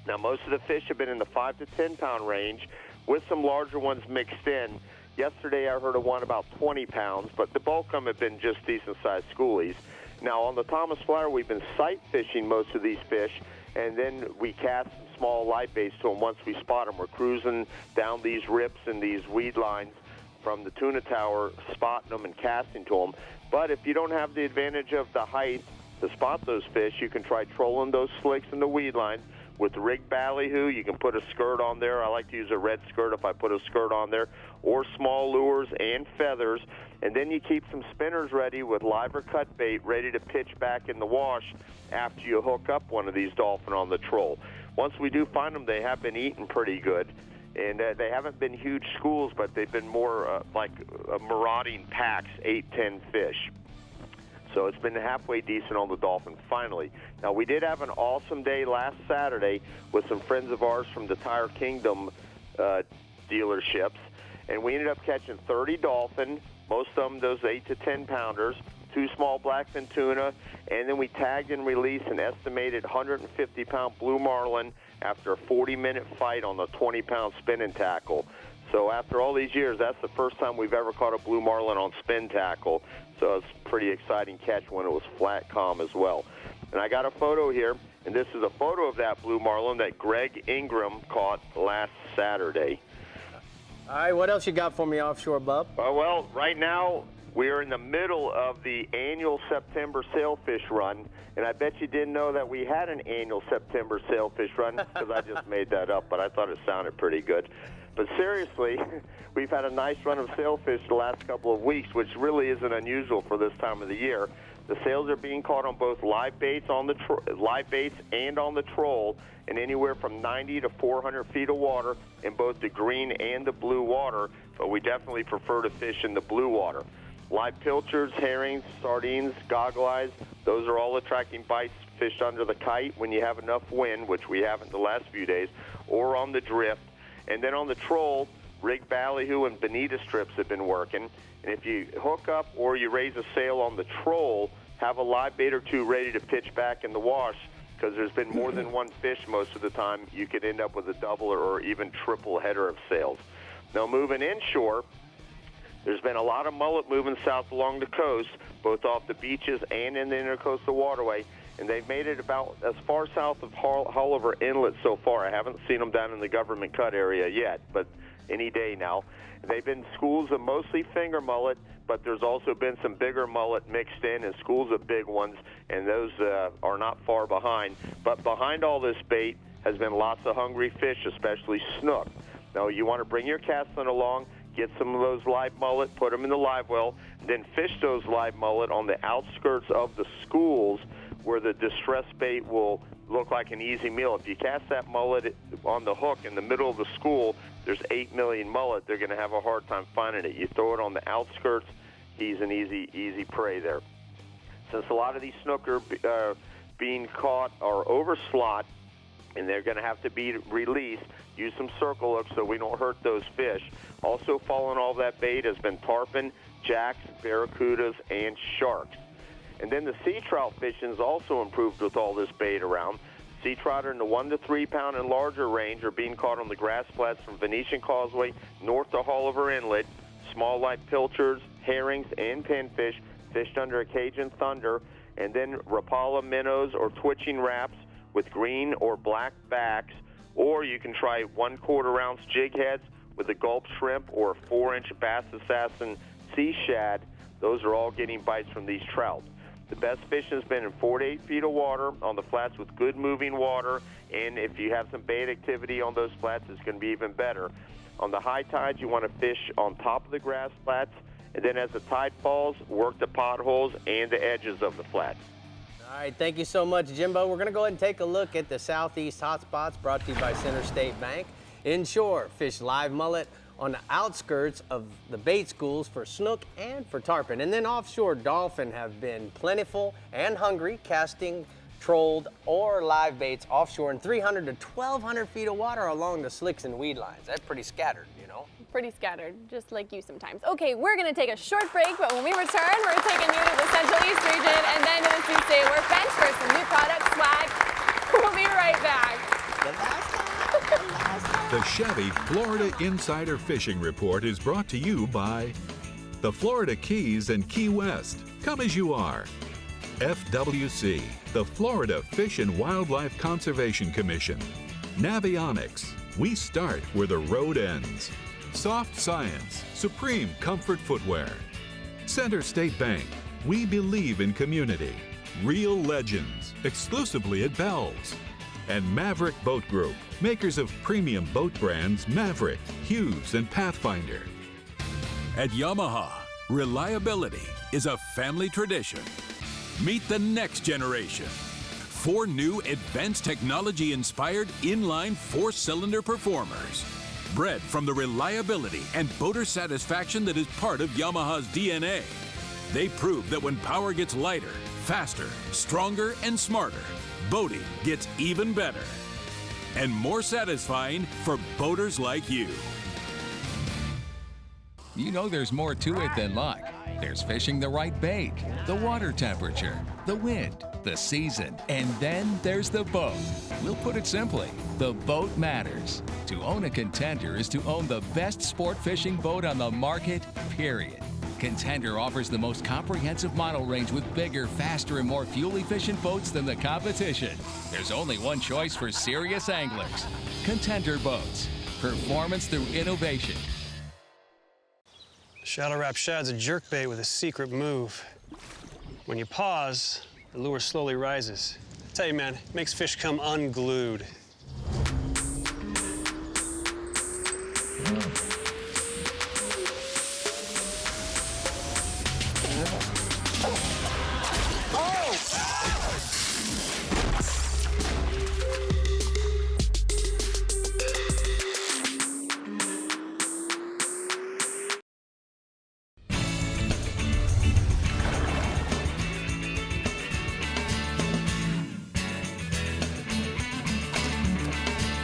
Now, most of the fish have been in the 5 to 10 pound range, with some larger ones mixed in. Yesterday, I heard of one about 20 pounds, but the bulk of them have been just decent-sized schoolies. Now, on the Thomas Flyer, we've been sight fishing most of these fish, and then we cast some small light baits to them once we spot them. We're cruising down these rips and these weed lines from the tuna tower, spotting them and casting to them. But if you don't have the advantage of the height to spot those fish, you can try trolling those slicks in the weed lines with rigged ballyhoo. You can put a skirt on there. I like to use a red skirt if I put a skirt on there, or small lures and feathers. And then you keep some spinners ready with live or cut bait ready to pitch back in the wash after you hook up one of these dolphin on the troll. Once we do find them, they have been eating pretty good. And they haven't been huge schools, but they've been more like marauding packs, 8, 10 fish. So it's been halfway decent on the dolphin, finally. Now, we did have an awesome day last Saturday with some friends of ours from the Tire Kingdom dealerships. And we ended up catching 30 dolphin, most of them those 8 to 10 pounders, 2 small blackfin tuna, and then we tagged and released an estimated 150-pound blue marlin after a 40-minute fight on the 20-pound spinning tackle. So after all these years, that's the first time we've ever caught a blue marlin on spin tackle. So it's a pretty exciting catch when it was flat calm as well. And I got a photo here, and this is a photo of that blue marlin that Greg Ingram caught last Saturday. All right, what else you got for me offshore, Bub? Well, right now we are in the middle of the annual September sailfish run, and I bet you didn't know that we had an annual September sailfish run because I just made that up, but I thought it sounded pretty good. But seriously, we've had a nice run of sailfish the last couple of weeks, which really isn't unusual for this time of the year. The sails are being caught on both live baits and on the troll, and anywhere from 90 to 400 feet of water in both the green and the blue water, but we definitely prefer to fish in the blue water. Live pilchards, herrings, sardines, goggle eyes, those are all attracting bites fished under the kite when you have enough wind, which we haven't the last few days, or on the drift. And then on the troll, rig ballyhoo and bonita strips have been working. And if you hook up or you raise a sail on the troll, have a live bait or two ready to pitch back in the wash, because there's been more than one fish most of the time. You could end up with a double or even triple header of sails. Now moving inshore, there's been a lot of mullet moving south along the coast, both off the beaches and in the intercoastal waterway, and they've made it about as far south of Hulliver Inlet so far. I haven't seen them down in the government cut area yet, but any day now. They've been schools of mostly finger mullet, but there's also been some bigger mullet mixed in and schools of big ones, and those are not far behind. But behind all this bait has been lots of hungry fish, especially snook. Now, you want to bring your casting along, get some of those live mullet, put them in the live well, then fish those live mullet on the outskirts of the schools where the distress bait will look like an easy meal. If you cast that mullet on the hook in the middle of the school, there's 8 million mullet. They're going to have a hard time finding it. You throw it on the outskirts, he's an easy prey there. Since a lot of these snook are being caught are over slot, and they're going to have to be released, use some circle hooks so we don't hurt those fish. Also following all that bait has been tarpon, jacks, barracudas, and sharks. And then the sea trout fishing has also improved with all this bait around. Sea trout are in the 1 to 3 pound and larger range are being caught on the grass flats from Venetian Causeway north to Hulliver Inlet. Small live pilchards, herrings, and pinfish fished under a Cajun Thunder. And then Rapala minnows or twitching wraps with green or black backs. Or you can try 1/4 ounce jig heads with a gulp shrimp or a 4-inch Bass Assassin sea shad. Those are all getting bites from these trout. The best fishing has been in 4 to 8 feet of water on the flats with good moving water, and if you have some bait activity on those flats, it's going to be even better. On the high tides, you want to fish on top of the grass flats, and then as the tide falls, work the potholes and the edges of the flats. All right, thank you so much, Jimbo. We're going to go ahead and take a look at the Southeast Hotspots brought to you by Center State Bank. Inshore, fish live mullet on the outskirts of the bait schools for snook and for tarpon. And then offshore, dolphin have been plentiful and hungry, casting, trolled, or live baits offshore in 300 to 1,200 feet of water along the slicks and weed lines. That's pretty scattered, you know? Pretty scattered, just like you sometimes. Okay, we're gonna take a short break, but when we return, we're taking you to the Central East region and then to the Sioux State Workbench for some new product swag. We'll be right back. The Chevy Florida Insider Fishing Report is brought to you by the Florida Keys and Key West. Come as you are. FWC, the Florida Fish and Wildlife Conservation Commission. Navionics, we start where the road ends. Soft Science, supreme comfort footwear. Center State Bank, we believe in community. Real legends, exclusively at Bell's. And Maverick Boat Group, makers of premium boat brands Maverick, Hughes, and Pathfinder. At Yamaha, reliability is a family tradition. Meet the next generation. 4 new advanced technology-inspired inline 4-cylinder performers. Bred from the reliability and boater satisfaction that is part of Yamaha's DNA. They prove that when power gets lighter, faster, stronger, and smarter, boating gets even better and more satisfying for boaters like you. You know there's more to it than luck. There's fishing the right bait, the water temperature, the wind, the season, and then there's the boat. We'll put it simply, the boat matters. To own a Contender is to own the best sport fishing boat on the market, period. Contender offers the most comprehensive model range with bigger, faster, and more fuel-efficient boats than the competition. There's only one choice for serious anglers. Contender Boats. Performance through innovation. Shallow Wrap Shad's a jerkbait with a secret move. When you pause, the lure slowly rises. I tell you, man, it makes fish come unglued.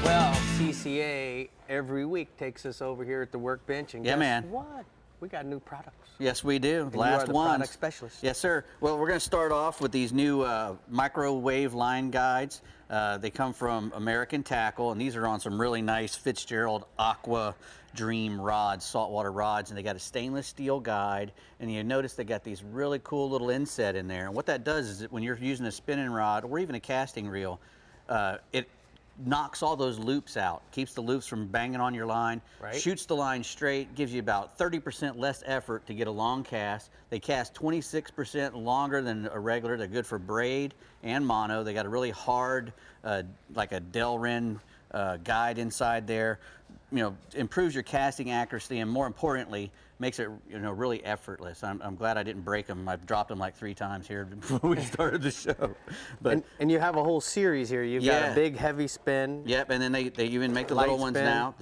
Well, CCA every week takes us over here at the workbench, and Yeah, guess man. what? We got new products. Yes, we do. And you Last are the one. product specialist. Yes, sir. Well, we're going to start off with these new microwave line guides. They come from American Tackle, and these are on some really nice Fitzgerald Aqua Dream rods, saltwater rods, and they got a stainless steel guide, and you notice they got these really cool little inset in there. And what that does is that when you're using a spinning rod or even a casting reel, it knocks all those loops out, keeps the loops from banging on your line, Right. shoots the line straight, gives you about 30% less effort to get a long cast. They cast 26% longer than a regular. They're good for braid and mono. They got a really hard, like a Delrin guide inside there. You know, improves your casting accuracy, and more importantly, makes it, you know, really effortless. I'm glad I didn't break them. I've dropped them like 3 times here before we started the show. But And you have a whole series here. You've got a big, heavy spin. Yep, and then they even make the Light little ones spin. now.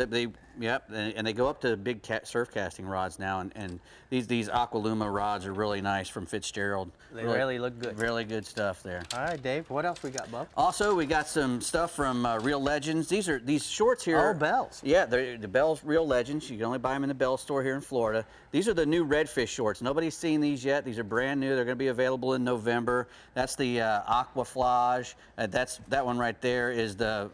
Yep, and they go up to big surf casting rods now, and these Aqualuma rods are really nice from Fitzgerald. They really look good. Really good stuff there. All right, Dave, what else we got, bub? Also, we got some stuff from Real Legends. These shorts here. Oh, Bell's. Yeah, they're the Bell's Real Legends. You can only buy them in the Bell store here in Florida. These are the new redfish shorts. Nobody's seen these yet. These are brand new. They're going to be available in November. That's the Aquaflage. That one right there is the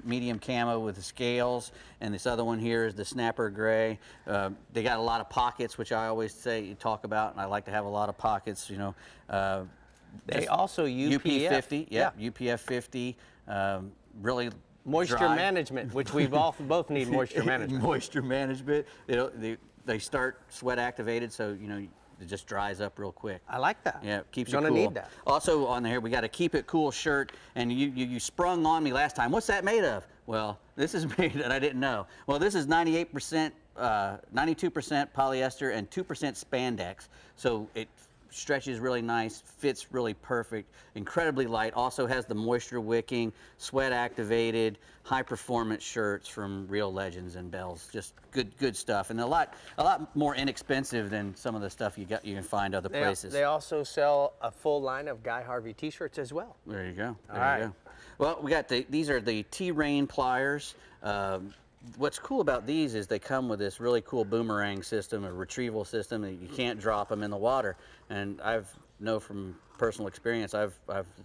medium camo with the scales, and this other one here is the snapper gray. They got a lot of pockets, which I always say you talk about, and I like to have a lot of pockets. You know, They also UPF. 50, yeah, UPF 50. Really Moisture dry. management, which we've both need moisture management. Moisture management. They start sweat activated, so you know it just dries up real quick. I like that. Yeah, keeps You're you gonna cool. need that. Also on there, we got a Keep It Cool shirt, and you sprung on me last time. What's that made of? Well, this is made, and I didn't know. Well, this is 98%, 92% polyester and 2% spandex, so it stretches really nice, fits really perfect, incredibly light. Also has the moisture wicking, sweat activated, high performance shirts from Real Legends and Bell's. Just good stuff, and a lot more inexpensive than some of the stuff you can find other places. They also sell a full line of Guy Harvey T-shirts as well. There you go. All right. You go. Well, we got these are the T-Rain pliers. What's cool about these is they come with this really cool boomerang system, a retrieval system, and you can't drop them in the water. And I know from personal experience, I've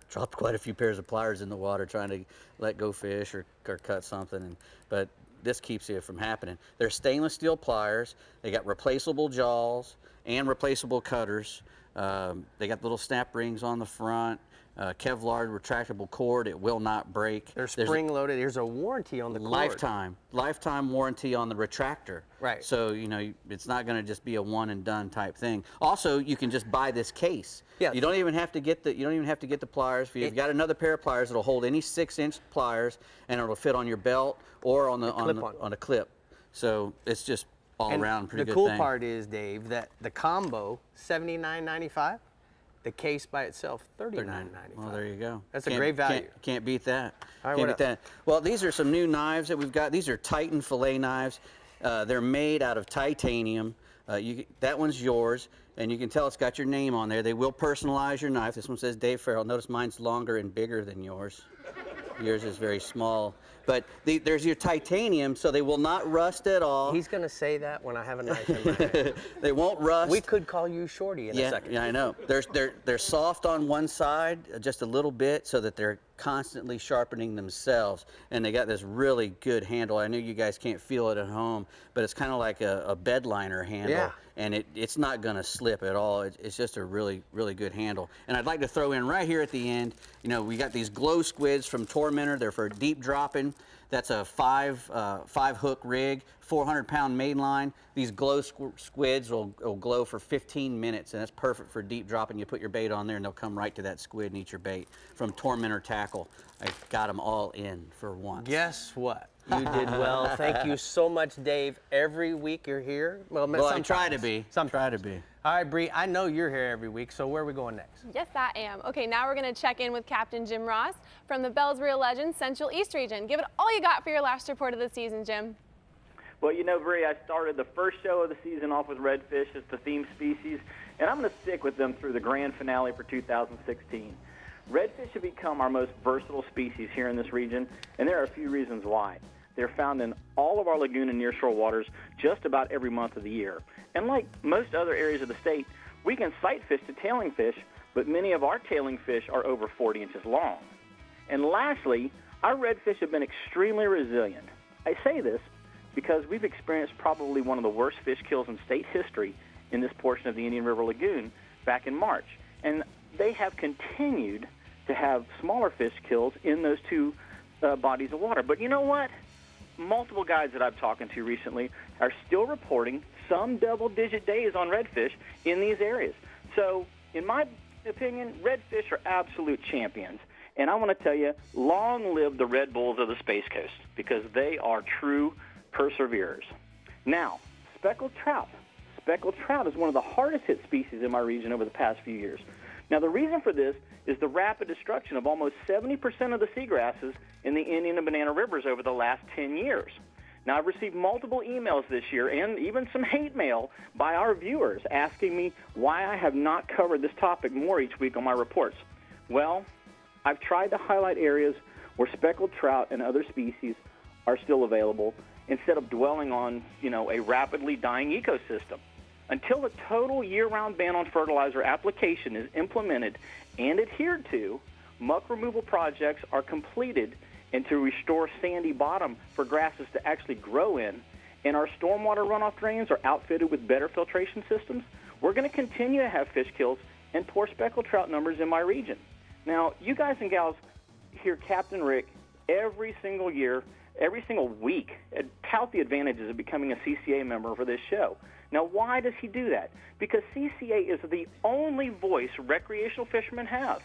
dropped quite a few pairs of pliers in the water trying to let go fish or cut something. But this keeps it from happening. They're stainless steel pliers. They got replaceable jaws and replaceable cutters. They got little snap rings on the front. Kevlar retractable cord, it will not break. They're spring loaded. There's a warranty on the cord. Lifetime warranty on the retractor. Right. So you know it's not going to just be a one and done type thing. Also, you can just buy this case. Yeah. You don't even have to get the pliers. If you've got another pair of pliers, it'll hold any 6-inch pliers, and it'll fit on your belt or on a clip. So it's just all around pretty good thing. The cool thing. part is, Dave, that the combo $79.95. The case by itself, $39.95. Well, there you go. That's a great value. Can't beat that. All right, Can't what beat that. Well, these are some new knives that we've got. These are Titan fillet knives. They're made out of titanium. That one's yours, and you can tell it's got your name on there. They will personalize your knife. This one says Dave Farrell. Notice mine's longer and bigger than yours. Yours is very small. But there's your titanium, so they will not rust at all. He's going to say that when I have a knife in my hand. They won't rust. We could call you Shorty in a second. Yeah, I know. They're soft on one side, just a little bit, so that they're constantly sharpening themselves. And they got this really good handle. I know you guys can't feel it at home, but it's kind of like a bed liner handle. Yeah. And it's not going to slip at all. It's just a really, really good handle. And I'd like to throw in right here at the end, you know, we got these glow squids from Tormentor. They're for deep dropping. That's a five hook rig, 400-pound main line. These glow squids will glow for 15 minutes, and that's perfect for deep dropping. You put your bait on there, and they'll come right to that squid and eat your bait. From Tormentor Tackle, I got them all in for once. Guess what? You did well. Thank you so much, Dave. Every week you're here. Well, I try to be. Try to be. All right, Bree, I know you're here every week, so where are we going next? Yes, I am. Okay, now we're going to check in with Captain Jim Ross from the Bell's Real Legends Central East region. Give it all you got for your last report of the season, Jim. Well, you know, Bree, I started the first show of the season off with redfish as the theme species, and I'm going to stick with them through the grand finale for 2016. Redfish have become our most versatile species here in this region, and there are a few reasons why. They're found in all of our lagoon and nearshore waters just about every month of the year. And like most other areas of the state, we can sight fish to tailing fish, but many of our tailing fish are over 40 inches long. And lastly, our redfish have been extremely resilient. I say this because we've experienced probably one of the worst fish kills in state history in this portion of the Indian River Lagoon back in March. And they have continued to have smaller fish kills in those two bodies of water. But you know what? Multiple guides that I've talked to recently are still reporting some double-digit days on redfish in these areas. So, in my opinion, redfish are absolute champions. And I want to tell you, long live the Red Bulls of the Space Coast, because they are true perseverers. Now, speckled trout. Speckled trout is one of the hardest hit species in my region over the past few years. Now, the reason for this is the rapid destruction of almost 70% of the seagrasses in the Indian and Banana Rivers over the last 10 years. Now, I've received multiple emails this year and even some hate mail by our viewers asking me why I have not covered this topic more each week on my reports. Well, I've tried to highlight areas where speckled trout and other species are still available instead of dwelling on, a rapidly dying ecosystem. Until a total year-round ban on fertilizer application is implemented and adhered to, muck removal projects are completed and to restore sandy bottom for grasses to actually grow in, and our stormwater runoff drains are outfitted with better filtration systems, we're going to continue to have fish kills and poor speckled trout numbers in my region. Now, you guys and gals hear Captain Rick every single year, every single week, tout the advantages of becoming a CCA member for this show. Now, why does he do that? Because CCA is the only voice recreational fishermen have.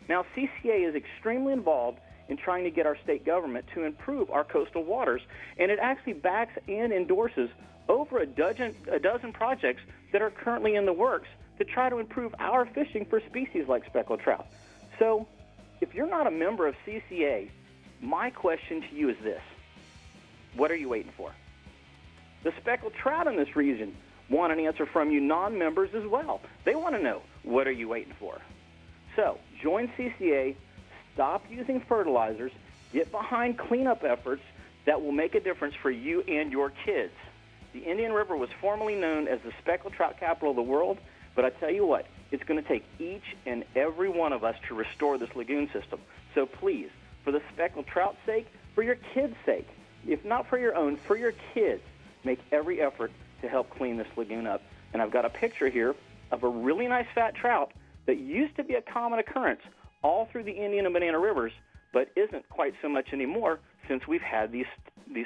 Now, CCA is extremely involved in trying to get our state government to improve our coastal waters, and it actually backs and endorses over a dozen projects that are currently in the works to try to improve our fishing for species like speckled trout. So, if you're not a member of CCA, my question to you is this: what are you waiting for? The speckled trout in this region want an answer from you non-members as well. They want to know, what are you waiting for? So, join CCA, stop using fertilizers, get behind cleanup efforts that will make a difference for you and your kids. The Indian River was formerly known as the speckled trout capital of the world, but I tell you what, it's going to take each and every one of us to restore this lagoon system. So please, for the speckled trout's sake, for your kids' sake, if not for your own, for your kids, make every effort to help clean this lagoon up. And I've got a picture here of a really nice fat trout that used to be a common occurrence all through the Indian and Banana Rivers, but isn't quite so much anymore since we've had these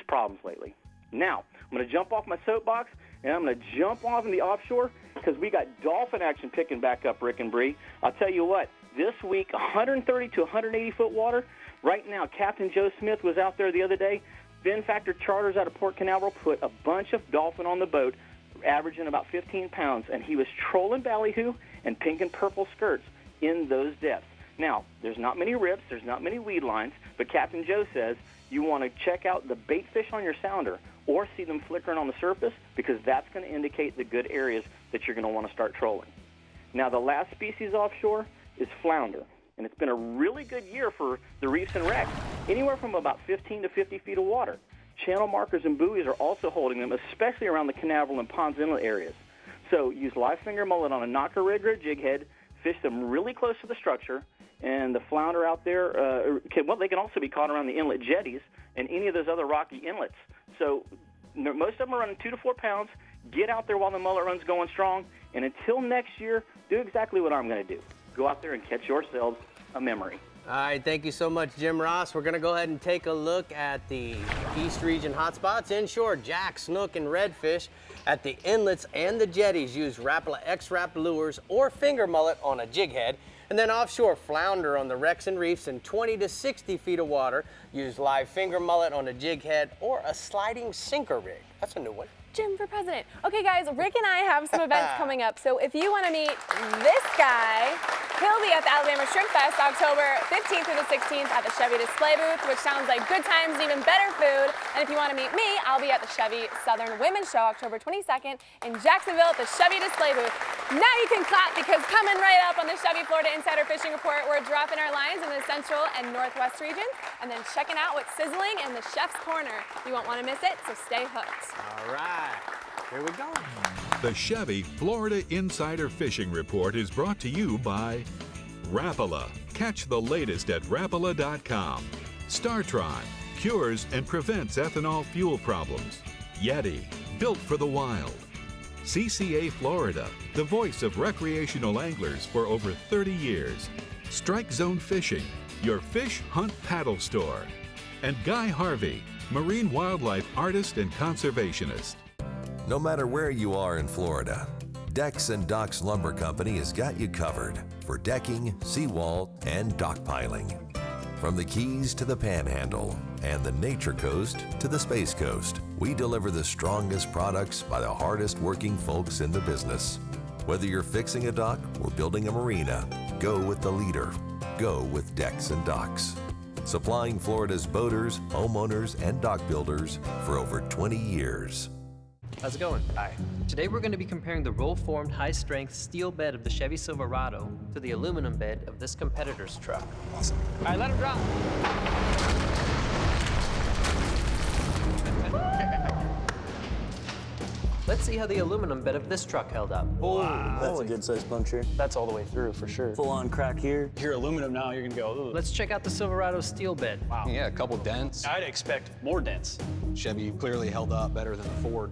problems lately. Now, I'm going to jump off my soapbox, and I'm going to jump off in the offshore because we got dolphin action picking back up, Rick and Bree. I'll tell you what, this week, 130 to 180-foot water. Right now, Captain Joe Smith was out there the other day. Fin Factor Charters out of Port Canaveral put a bunch of dolphin on the boat, averaging about 15 pounds, and he was trolling ballyhoo and pink and purple skirts in those depths. Now, there's not many rips, there's not many weed lines, but Captain Joe says you want to check out the bait fish on your sounder or see them flickering on the surface, because that's going to indicate the good areas that you're going to want to start trolling. Now, the last species offshore is flounder, and it's been a really good year for the reefs and wrecks. anywhere from about 15 to 50 feet of water. Channel markers and buoys are also holding them, especially around the canaveral and ponds inlet areas. So use live finger mullet on a knocker rig or a jig head, fish them really close to the structure, and the flounder out there, they can also be caught around the inlet jetties and any of those other rocky inlets. So most of them are running 2 to 4 pounds. Get out there while the mullet run's going strong, and until next year, do exactly what I'm going to do. Go out there and catch yourselves a memory. All right, thank you so much, Jim Ross. We're going to go ahead and take a look at the East Region hotspots. Inshore, jack, snook, and redfish. At the inlets and the jetties, use Rapala X-Rap lures or finger mullet on a jig head. And then offshore, flounder on the wrecks and reefs in 20 to 60 feet of water. Use live finger mullet on a jig head or a sliding sinker rig. That's a new one. Jim for president. Okay, guys, Rick and I have some events coming up. So if you want to meet this guy, he'll be at the Alabama Shrimp Fest October 15th through the 16th at the Chevy display booth, which sounds like good times and even better food. And if you want to meet me, I'll be at the Chevy Southern Women's Show October 22nd in Jacksonville at the Chevy display booth. Now you can clap, because coming right up on the Chevy Florida Insider Fishing Report, we're dropping our lines in the Central and Northwest regions and then checking out what's sizzling in the Chef's Corner. You won't want to miss it, so stay hooked. All right. Here we go. The Chevy Florida Insider Fishing Report is brought to you by Rapala. Catch the latest at Rapala.com. StarTron cures and prevents ethanol fuel problems. Yeti, built for the wild. CCA Florida, the voice of recreational anglers for over 30 years. Strike Zone Fishing, your fish hunt paddle store. And Guy Harvey, marine wildlife artist and conservationist. No matter where you are in Florida, Decks and Docks Lumber Company has got you covered for decking, seawall, and dock piling. From the Keys to the Panhandle and the Nature Coast to the Space Coast, we deliver the strongest products by the hardest working folks in the business. Whether you're fixing a dock or building a marina, go with the leader. Go with Decks and Docks. Supplying Florida's boaters, homeowners, and dock builders for over 20 years. How's it going? Hi. Today we're going to be comparing the roll-formed high-strength steel bed of the Chevy Silverado to the aluminum bed of this competitor's truck. Awesome. All right, let him drop. Let's see how the aluminum bed of this truck held up. Wow. That's a good size puncture. That's all the way through for sure. Full on crack here. If you're aluminum now, you're gonna go, ooh. Let's check out the Silverado steel bed. Wow. Yeah, a couple dents. I'd expect more dents. Chevy clearly held up better than the Ford.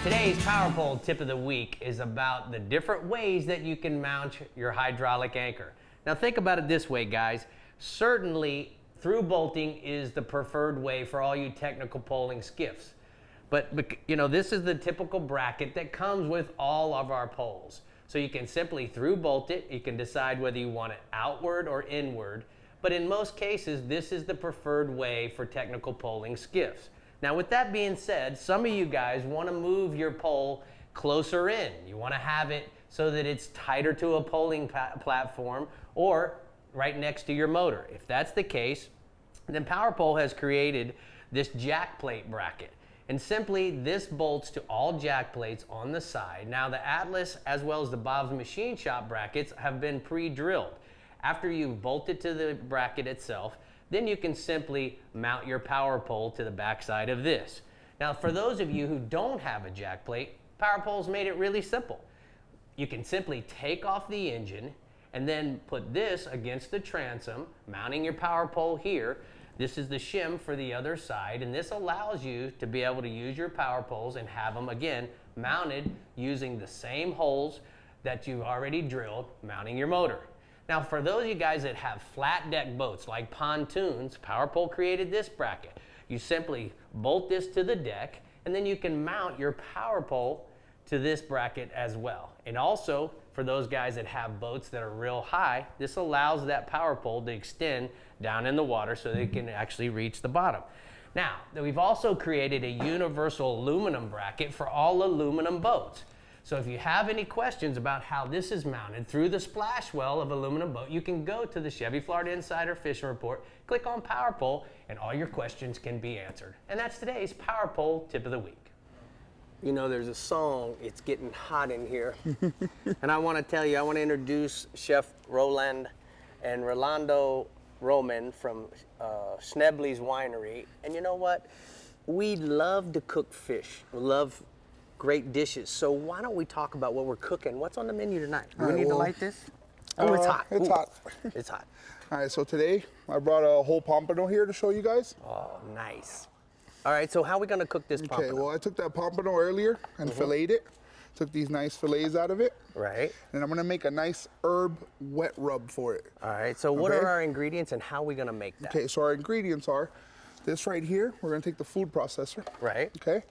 Today's Power Pole tip of the week is about the different ways that you can mount your hydraulic anchor. Now think about it this way, guys. Certainly, through bolting is the preferred way for all you technical poling skiffs. But you know, this is the typical bracket that comes with all of our poles. So you can simply through bolt it. You can decide whether you want it outward or inward. But in most cases, this is the preferred way for technical poling skiffs. Now with that being said, some of you guys want to move your pole closer in. You want to have it so that it's tighter to a poling platform or right next to your motor. If that's the case, then Power Pole has created this jack plate bracket. And simply this bolts to all jack plates on the side. Now the Atlas as well as the Bob's Machine Shop brackets have been pre-drilled. After you've bolted to the bracket itself, then you can simply mount your power pole to the backside of this. Now for those of you who don't have a jack plate, Power Pole's made it really simple. You can simply take off the engine and then put this against the transom, mounting your power pole here. This is the shim for the other side, and this allows you to be able to use your power poles and have them again mounted using the same holes that you've already drilled, mounting your motor. Now for those of you guys that have flat deck boats like pontoons, Power Pole created this bracket. You simply bolt this to the deck and then you can mount your power pole to this bracket as well. And also, for those guys that have boats that are real high, this allows that power pole to extend down in the water so they can actually reach the bottom. Now, we've also created a universal aluminum bracket for all aluminum boats. So if you have any questions about how this is mounted through the splash well of aluminum boat, you can go to the Chevy Florida Insider Fishing Report, click on Power Pole, and all your questions can be answered. And that's today's Power Pole Tip of the Week. You know, there's a song, It's Getting Hot in Here. And I want to tell you, I want to introduce Chef Roland and Rolando Roman from Schnebley's Winery. And you know what? We love to cook fish. We love great dishes. So why don't we talk about what we're cooking? What's on the menu tonight? Do we need to light this? Oh, it's hot. It's hot. It's hot. All right, so today I brought a whole pompano here to show you guys. Oh, nice. All right, so how are we going to cook this pompano? Okay, well, I took that pompano earlier and filleted it. Took these nice fillets out of it. Right. And I'm going to make a nice herb wet rub for it. All right, so what are our ingredients and how are we going to make that? Okay, so our ingredients are this right here. We're going to take the food processor. Right. Okay.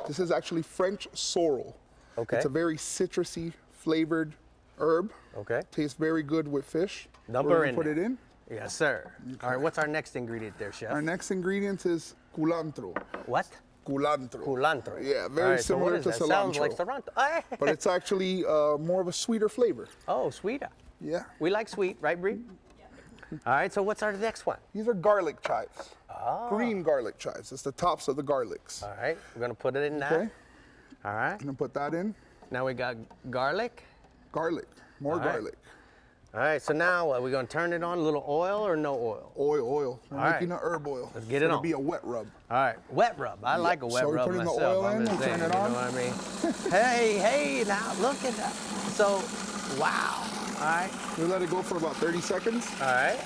This is actually French sorrel. Okay. It's a very citrusy flavored herb. Okay. Tastes very good with fish. Number in. Put it in. Yes, sir. Okay. All right, what's our next ingredient there, Chef? Our next ingredient is culantro. What? Culantro. Culantro. Yeah, very similar to cilantro. Sounds like cilantro. But it's actually more of a sweeter flavor. Oh, sweeter. Yeah. We like sweet, right, Bree? Yeah. All right, so what's our next one? These are garlic chives. Oh. Green garlic chives. It's the tops of the garlics. All right, we're going to put it in that. Okay. All right. I'm going to put that in. Now we got garlic. Garlic. More garlic. All right, so now are we going to turn it on? A little oil or no oil? Oil. We're making an herb oil. Let's get it on. It's going to be a wet rub. All right, wet rub. I like a wet rub myself. So we put the oil in and saying, turn it on. You know what I mean? hey, now look at that. So, wow. All right. We let it go for about 30 seconds. All right.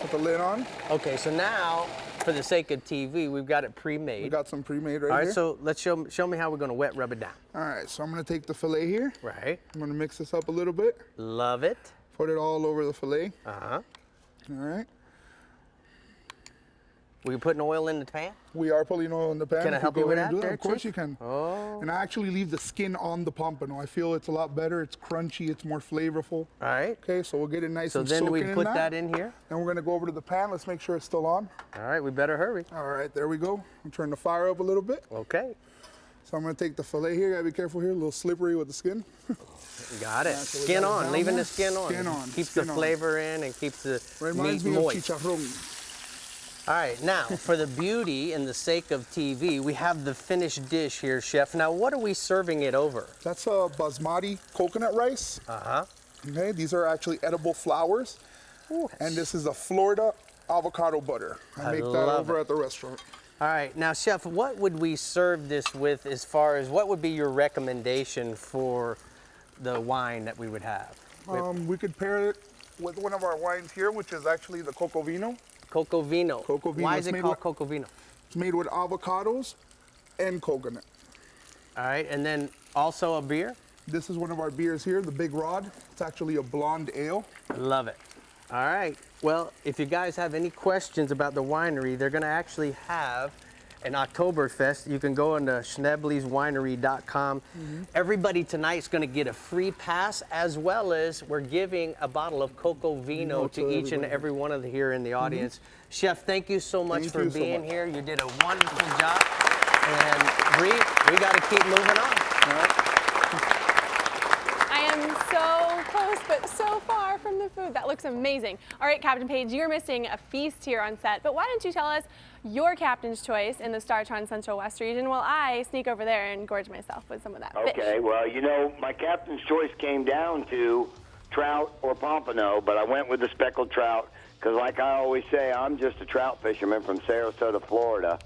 Put the lid on. Okay, so now, for the sake of TV, we've got it pre-made. We got some pre-made right here. All right, so let's show me how we're going to wet rub it down. All right, so I'm going to take the fillet here. Right. I'm going to mix this up a little bit. Love it. Put it all over the fillet. Uh-huh. All right. We putting oil in the pan? We are putting oil in the pan. Can I help you with that? Of course you can. Oh. And I actually leave the skin on the pompano. I feel it's a lot better. It's crunchy. It's more flavorful. All right. Okay, so we'll get it nice and soaking in that. So then we put that in here? Then we're going to go over to the pan. Let's make sure it's still on. All right, we better hurry. All right, there we go. I'm turning the fire up a little bit. Okay. So I'm going to take the fillet here. Got to be careful here. A little slippery with the skin. Got it. Skin on. Leaving the skin on. Skin on. Keeps the flavor in and keeps the meat moist. All right, now, for the beauty and the sake of TV, we have the finished dish here, Chef. Now, what are we serving it over? That's a basmati coconut rice. Uh-huh. Okay, these are actually edible flours. Ooh, and this is a Florida avocado butter. I make that over at the restaurant. All right, now, Chef, what would we serve this with as far as, what would be your recommendation for the wine that we would have? We could pair it with one of our wines here, which is actually the Coco Vino. Coco Vino. Coco Vino. Why is it called Coco Vino? It's made with avocados and coconut. All right, and then also a beer? This is one of our beers here, the Big Rod. It's actually a blonde ale. Love it. All right, well, if you guys have any questions about the winery, they're gonna actually have an Oktoberfest. You can go on to schneblyswinery.com. Everybody tonight's going to get a free pass, as well as we're giving a bottle of Coco Vino to each and every one of the here in the audience. Chef, thank you so much for being here. You did a wonderful job. And Bree, we got to keep moving on. I am so close, but so far from the food. That looks amazing. All right, Captain Paige, you're missing a feast here on set, but why don't you tell us your captain's choice in the StarTron Central West region while I sneak over there and gorge myself with some of that fish. Okay, well, you know, my captain's choice came down to trout or pompano, but I went with the speckled trout because, like I always say, I'm just a trout fisherman from Sarasota, Florida.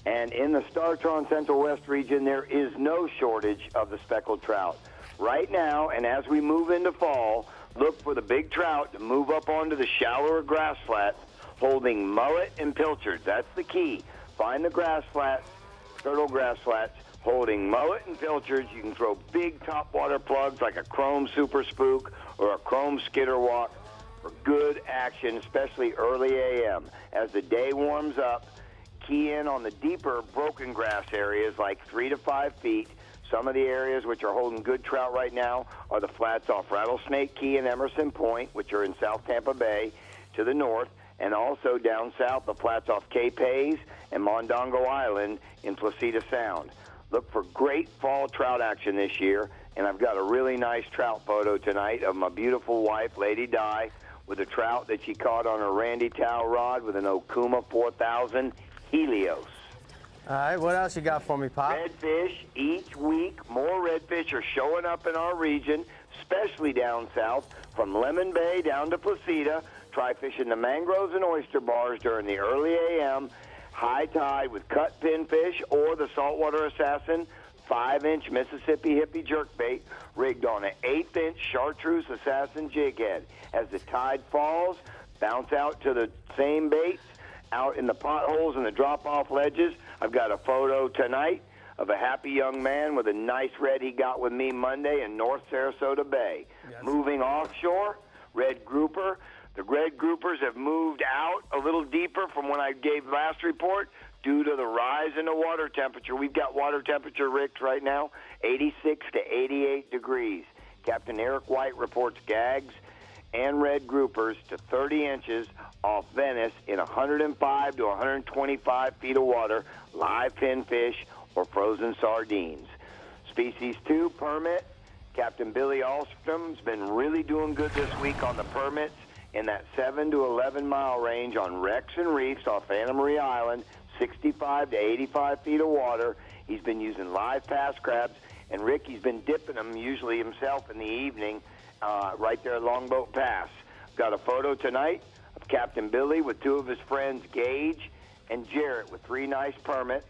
And in the StarTron Central West region, there is no shortage of the speckled trout. Right now, and as we move into fall, look for the big trout to move up onto the shallower grass flats, holding mullet and pilchards. That's the key. Find the grass flats, turtle grass flats, holding mullet and pilchards. You can throw big topwater plugs like a chrome super spook or a chrome skitterwalk for good action, especially early AM. As the day warms up, key in on the deeper broken grass areas like 3 to 5 feet. Some of the areas which are holding good trout right now are the flats off Rattlesnake Key and Emerson Point, which are in South Tampa Bay to the north, and also down south, the flats off Cape Hayes and Mondongo Island in Placida Sound. Look for great fall trout action this year, and I've got a really nice trout photo tonight of my beautiful wife, Lady Di, with a trout that she caught on her Randy Towel rod with an Okuma 4000 Helios. All right, what else you got for me, Pop? Redfish. Each week, more redfish are showing up in our region, especially down south, from Lemon Bay down to Placida. Try fishing the mangroves and oyster bars during the early a.m., high tide with cut pinfish or the saltwater assassin 5-inch Mississippi hippie jerkbait rigged on an 1/8-inch chartreuse assassin jig head. As the tide falls, bounce out to the same baits out in the potholes and the drop-off ledges. I've got a photo tonight of a happy young man with a nice red he got with me Monday in North Sarasota Bay. Yes. Moving offshore, red grouper. The red groupers have moved out a little deeper from when I gave last report due to the rise in the water temperature. We've got water temperature, Rick, right now, 86 to 88 degrees. Captain Eric White reports gags and red groupers to 30 inches off Venice in 105 to 125 feet of water, live pinfish or frozen sardines. Species 2, permit. Captain Billy Alstrom's been really doing good this week on the permits in that 7 to 11 mile range on wrecks and reefs off Anna Maria Island, 65 to 85 feet of water. He's been using live pass crabs, and Rick, he's been dipping them usually himself in the evening right there at Longboat Pass. Got a photo tonight of Captain Billy with 2 of his friends, Gage and Jarrett, with 3 nice permits.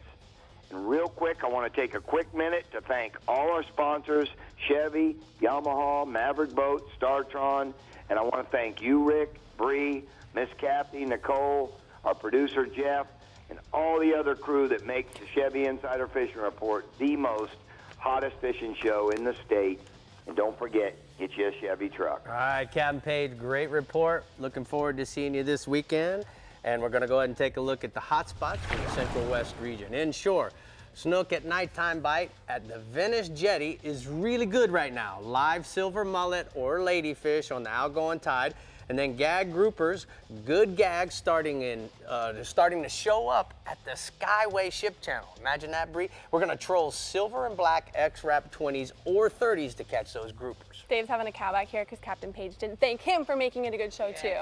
And real quick, I want to take a quick minute to thank all our sponsors, Chevy, Yamaha, Maverick Boats, Startron, and I want to thank you, Rick, Bree, Miss Kathy, Nicole, our producer, Jeff, and all the other crew that makes the Chevy Insider Fishing Report the most hottest fishing show in the state. And don't forget, get you a Chevy truck. All right, Captain Page, great report. Looking forward to seeing you this weekend. And we're going to go ahead and take a look at the hot spots from the Central West region. Inshore, snook at nighttime bite at the Venice Jetty is really good right now. Live silver mullet or ladyfish on the outgoing tide. And then gag groupers, good gags starting to show up at the Skyway Ship Channel. Imagine that, Bree. We're going to troll silver and black X-Wrap 20s or 30s to catch those groupers. Dave's having a cow back here because Captain Page didn't thank him for making it a good show, too.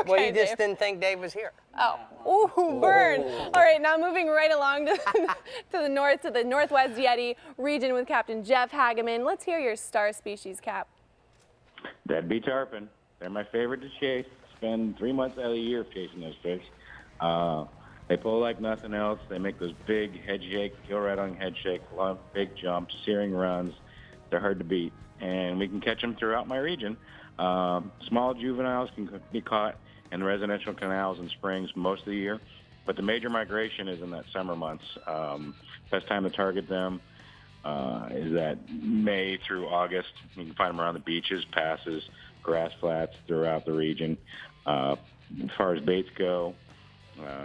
Well, you just didn't think Dave was here. Oh, ooh, burn. All right, now moving right along to the north, to the Northwest Yeti region with Captain Jeff Hageman. Let's hear your star species, Cap. That'd be tarpon. They're my favorite to chase. Spend 3 months out of the year chasing those fish. They pull like nothing else. They make those big head shake, gill rattling head shake, long, big jumps, searing runs. They're hard to beat, and we can catch them throughout my region. Small juveniles can be caught in residential canals and springs most of the year, but the major migration is in that summer months. Best time to target them is that May through August. You can find them around the beaches, passes, grass flats throughout the region. As far as baits go,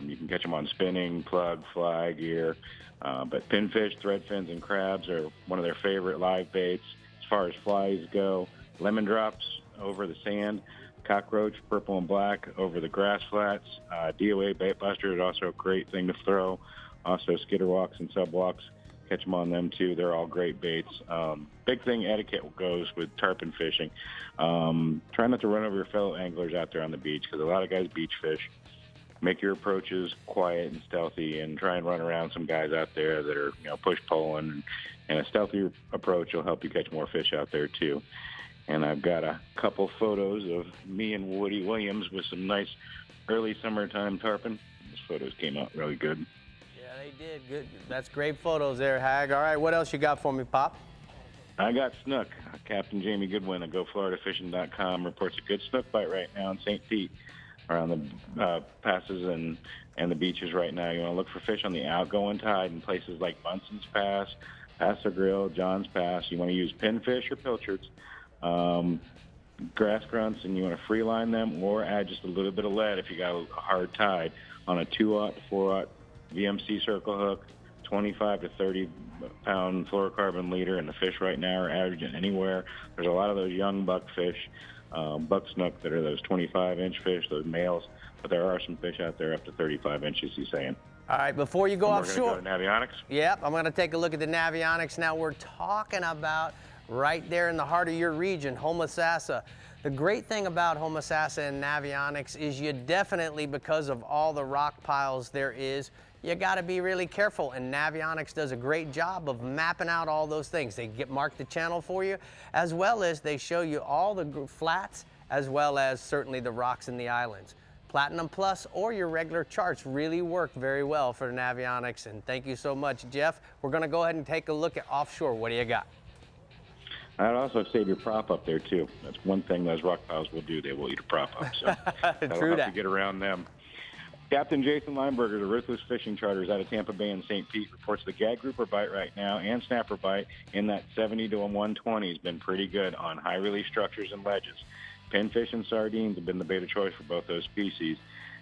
you can catch them on spinning, plug, fly, gear. But pinfish, threadfins, and crabs are one of their favorite live baits. As far as flies go, lemon drops over the sand, cockroach, purple and black over the grass flats. DOA bait buster is also a great thing to throw. Also skitterwalks and subwalks. Catch them on them too. They're all great baits. Big thing etiquette goes with tarpon fishing. Try not to run over your fellow anglers out there on the beach because a lot of guys beach fish. Make your approaches quiet and stealthy, and try and run around some guys out there that are, push pulling. And a stealthy approach will help you catch more fish out there too. And I've got a couple photos of me and Woody Williams with some nice early summertime tarpon. Those photos came out really good. They did good. That's great photos there, Hag. All right, what else you got for me, Pop? I got snook. Captain Jamie Goodwin of GoFloridaFishing.com reports a good snook bite right now in St. Pete around the passes and the beaches right now. You want to look for fish on the outgoing tide in places like Munson's Pass, Paso Grill, John's Pass. You want to use pinfish or pilchards, grass grunts, and you want to free line them or add just a little bit of lead if you got a hard tide on a 2/0 to 4/0 VMC circle hook, 25 to 30 pound fluorocarbon leader, and the fish right now are averaging anywhere. There's a lot of those young buck fish, buck snook, that are those 25-inch fish, those males, but there are some fish out there up to 35 inches, he's saying. All right, before you go offshore. We're going to go to Navionics? Yep, I'm going to take a look at the Navionics. Now, we're talking about right there in the heart of your region, Homosassa. The great thing about Homosassa and Navionics is you definitely, because of all the rock piles there is, you got to be really careful, and Navionics does a great job of mapping out all those things. They mark the channel for you, as well as they show you all the flats, as well as certainly the rocks and the islands. Platinum Plus or your regular charts really work very well for Navionics, and thank you so much, Jeff. We're going to go ahead and take a look at offshore. What do you got? I'd also save your prop up there, too. That's one thing those rock piles will do. They will eat a prop up, so that'll help you get around them. Captain Jason Lineberger, the Ruthless Fishing Charters out of Tampa Bay and St. Pete, reports the gag grouper bite right now and snapper bite in that 70 to 120 has been pretty good on high release structures and ledges. Pinfish and sardines have been the bait of choice for both those species.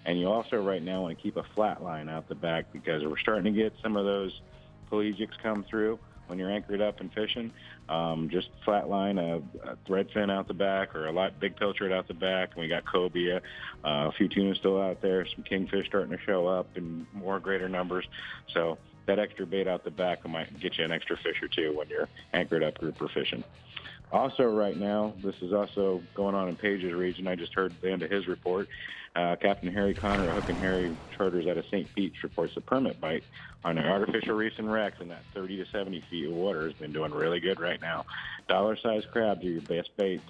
And you also right now want to keep a flat line out the back, because we're starting to get some of those pelagics come through when you're anchored up and fishing. Just flat line, a threadfin out the back, or a big pilchard out the back. And we got cobia, a few tuna still out there, some kingfish starting to show up in more greater numbers. So that extra bait out the back might get you an extra fish or two when you're anchored up grouper fishing. Also right now, this is also going on in Page's region. I just heard the end of his report. Captain Harry Connor of Hook and Harry Charters out of St. Pete reports the permit bite on the artificial reefs and wrecks in that 30 to 70 feet of water has been doing really good right now. Dollar-sized crabs are your best bait.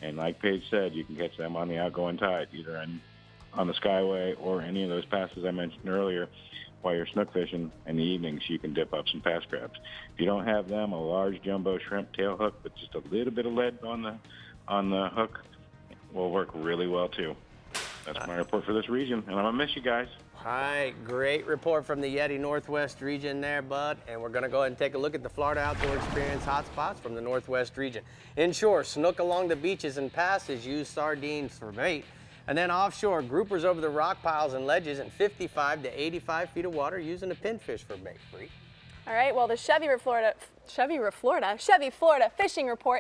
And like Paige said, you can catch them on the outgoing tide, either on the Skyway or any of those passes I mentioned earlier. While you're snook fishing in the evenings, you can dip up some pass crabs. If you don't have them, a large jumbo shrimp tail hook with just a little bit of lead on the hook will work really well too. That's my report for this region, and I'm gonna miss you guys. All right, great report from the Yeti Northwest region there, bud. And we're gonna go ahead and take a look at the Florida Outdoor Experience hotspots from the Northwest region. Inshore, snook along the beaches and passes, use sardines for bait. And then offshore, groupers over the rock piles and ledges in 55 to 85 feet of water using a pinfish for bait. All right, well, the Chevy Florida Fishing Report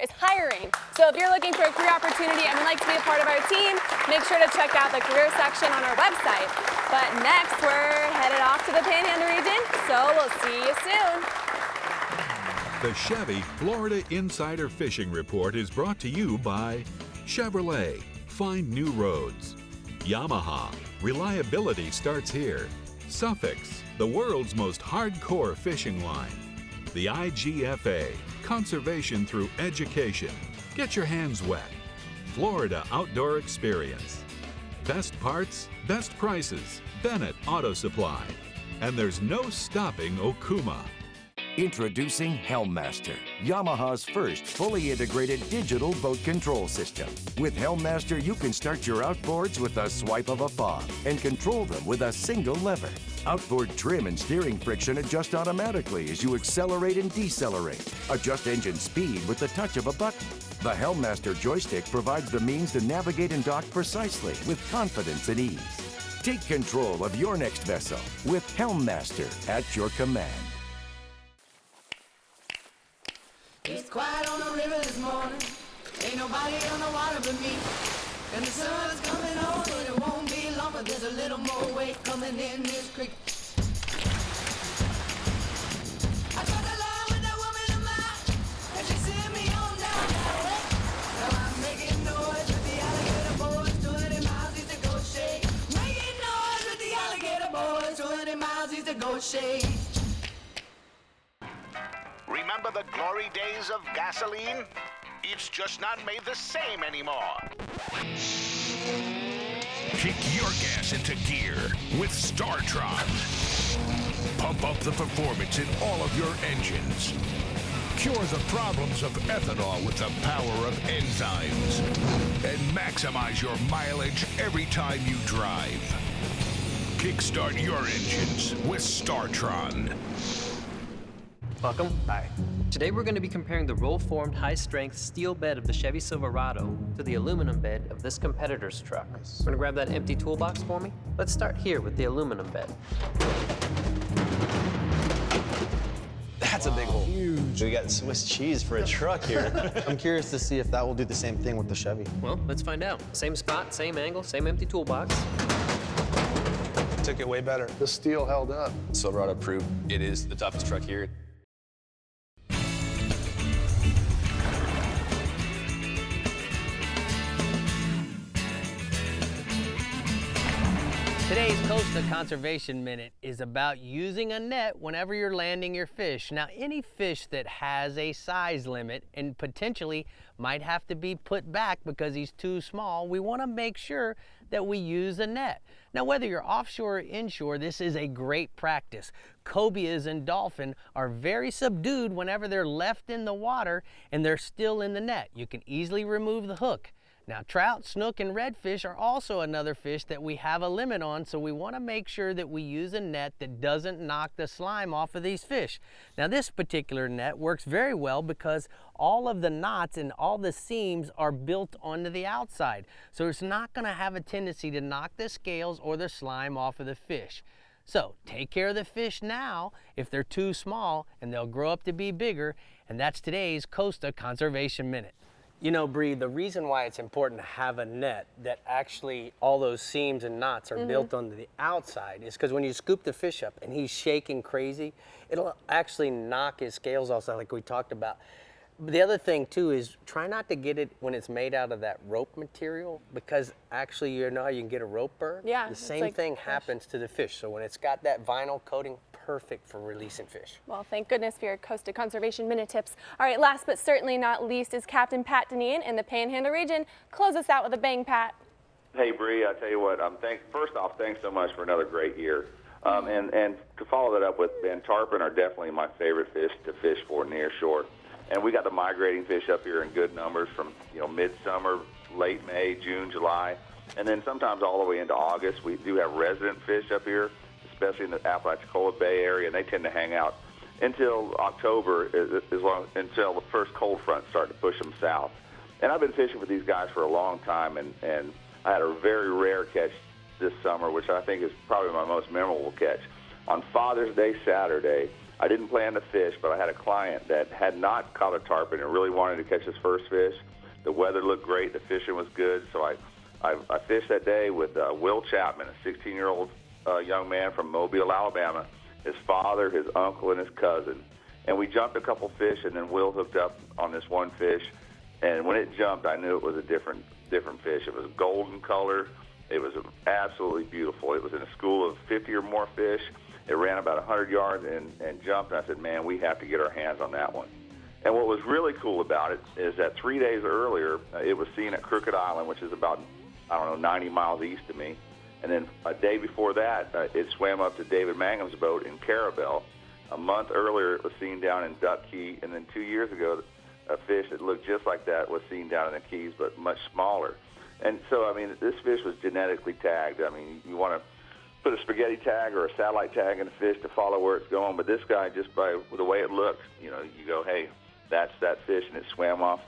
is hiring. So if you're looking for a career opportunity and would like to be a part of our team, make sure to check out the career section on our website. But next, we're headed off to the Panhandle region, so we'll see you soon. The Chevy Florida Insider Fishing Report is brought to you by Chevrolet. Find new roads. Yamaha. Reliability starts here. Suffix. The world's most hardcore fishing line. The IGFA. Conservation through education. Get your hands wet. Florida Outdoor Experience. Best parts, best prices. Bennett Auto Supply. And there's no stopping Okuma. Introducing Helmmaster, Yamaha's first fully integrated digital boat control system. With Helmmaster, you can start your outboards with a swipe of a fob and control them with a single lever. Outboard trim and steering friction adjust automatically as you accelerate and decelerate. Adjust engine speed with the touch of a button. The Helmmaster joystick provides the means to navigate and dock precisely with confidence and ease. Take control of your next vessel with Helmmaster at your command. It's quiet on the river this morning. Ain't nobody on the water but me. And the sun's coming on, but it won't be long. But there's a little more weight coming in this creek. I got the line with that woman of mine, and she sent me on down that way. Now I'm making noise with the alligator boys, 20 miles east of Goshen. Making noise with the alligator boys, 20 miles east of Goshen. Remember the glory days of gasoline? It's just not made the same anymore. Kick your gas into gear with StarTron. Pump up the performance in all of your engines. Cure the problems of ethanol with the power of enzymes. And maximize your mileage every time you drive. Kickstart your engines with StarTron. Welcome. Hi. Today we're going to be comparing the roll-formed high-strength steel bed of the Chevy Silverado to the aluminum bed of this competitor's truck. We're going to grab that empty toolbox for me. Let's start here with the aluminum bed. That's a big hole. Huge. We got Swiss cheese for a truck here. I'm curious to see if that will do the same thing with the Chevy. Well, let's find out. Same spot, same angle, same empty toolbox. Took it way better. The steel held up. Silverado proved it is the toughest truck here. Today's Costa Conservation Minute is about using a net whenever you're landing your fish. Now, any fish that has a size limit and potentially might have to be put back because he's too small, we want to make sure that we use a net. Now, whether you're offshore or inshore, this is a great practice. Cobias and dolphin are very subdued whenever they're left in the water and they're still in the net. You can easily remove the hook. Now, trout, snook, and redfish are also another fish that we have a limit on, so we want to make sure that we use a net that doesn't knock the slime off of these fish. Now, this particular net works very well because all of the knots and all the seams are built onto the outside, so it's not going to have a tendency to knock the scales or the slime off of the fish. So, take care of the fish now if they're too small, and they'll grow up to be bigger, and that's today's Costa Conservation Minute. You know, Bree, the reason why it's important to have a net that actually all those seams and knots are built onto the outside is because when you scoop the fish up and he's shaking crazy, it'll actually knock his scales off, like we talked about. The other thing too is try not to get it when it's made out of that rope material, because actually, you know how you can get a rope burn? Yeah. The same thing happens to the fish. So when it's got that vinyl coating, perfect for releasing fish. Well, thank goodness for your Costa Conservation Minute tips. All right, last but certainly not least is Captain Pat Deneen in the Panhandle region. Close us out with a bang, Pat. Hey, Bree, I tell you what, first off, thanks so much for another great year. And to follow that up with, tarpon are definitely my favorite fish to fish for near shore. And we got the migrating fish up here in good numbers from, midsummer, late May, June, July, and then sometimes all the way into August. We do have resident fish up here, especially in the Apalachicola Bay area, and they tend to hang out until October, until the first cold front started to push them south. And I've been fishing with these guys for a long time, and I had a very rare catch this summer, which I think is probably my most memorable catch. On Father's Day Saturday, I didn't plan to fish, but I had a client that had not caught a tarpon and really wanted to catch his first fish. The weather looked great, the fishing was good, so I fished that day with Will Chapman, a 16-year-old young man from Mobile, Alabama, his father, his uncle, and his cousin. And we jumped a couple fish, and then Will hooked up on this one fish. And when it jumped, I knew it was a different fish. It was golden color. It was absolutely beautiful. It was in a school of 50 or more fish. It ran about 100 yards and jumped. And I said, man, we have to get our hands on that one. And what was really cool about it is that 3 days earlier, it was seen at Crooked Island, which is about, 90 miles east of me. And then a day before that, it swam up to David Mangum's boat in Carabel. A month earlier, it was seen down in Duck Key. And then 2 years ago, a fish that looked just like that was seen down in the Keys, but much smaller. And so, this fish was genetically tagged. You want to put a spaghetti tag or a satellite tag in a fish to follow where it's going. But this guy, just by the way it looked, you go, hey, that's that fish, and it swam off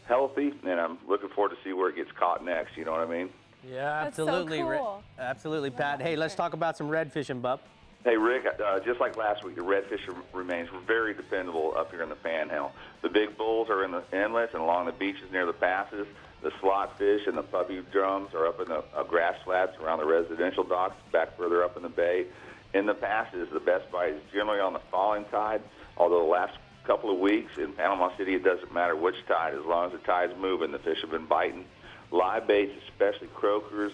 healthy. And I'm looking forward to see where it gets caught next. You know what I mean? Yeah, That's so absolutely. cool. Absolutely, Pat. Hey, let's talk about some redfishing, bub. Hey, Rick, just like last week, the redfish remains very dependable up here in the Panhandle. The big bulls are in the inlets and along the beaches near the passes. The slot fish and the puppy drums are up in the grass flats around the residential docks back further up in the bay. In the passes, the best bite is generally on the falling tide, although the last couple of weeks in Panama City, it doesn't matter which tide. As long as the tide's moving, the fish have been biting. Live baits, especially croakers,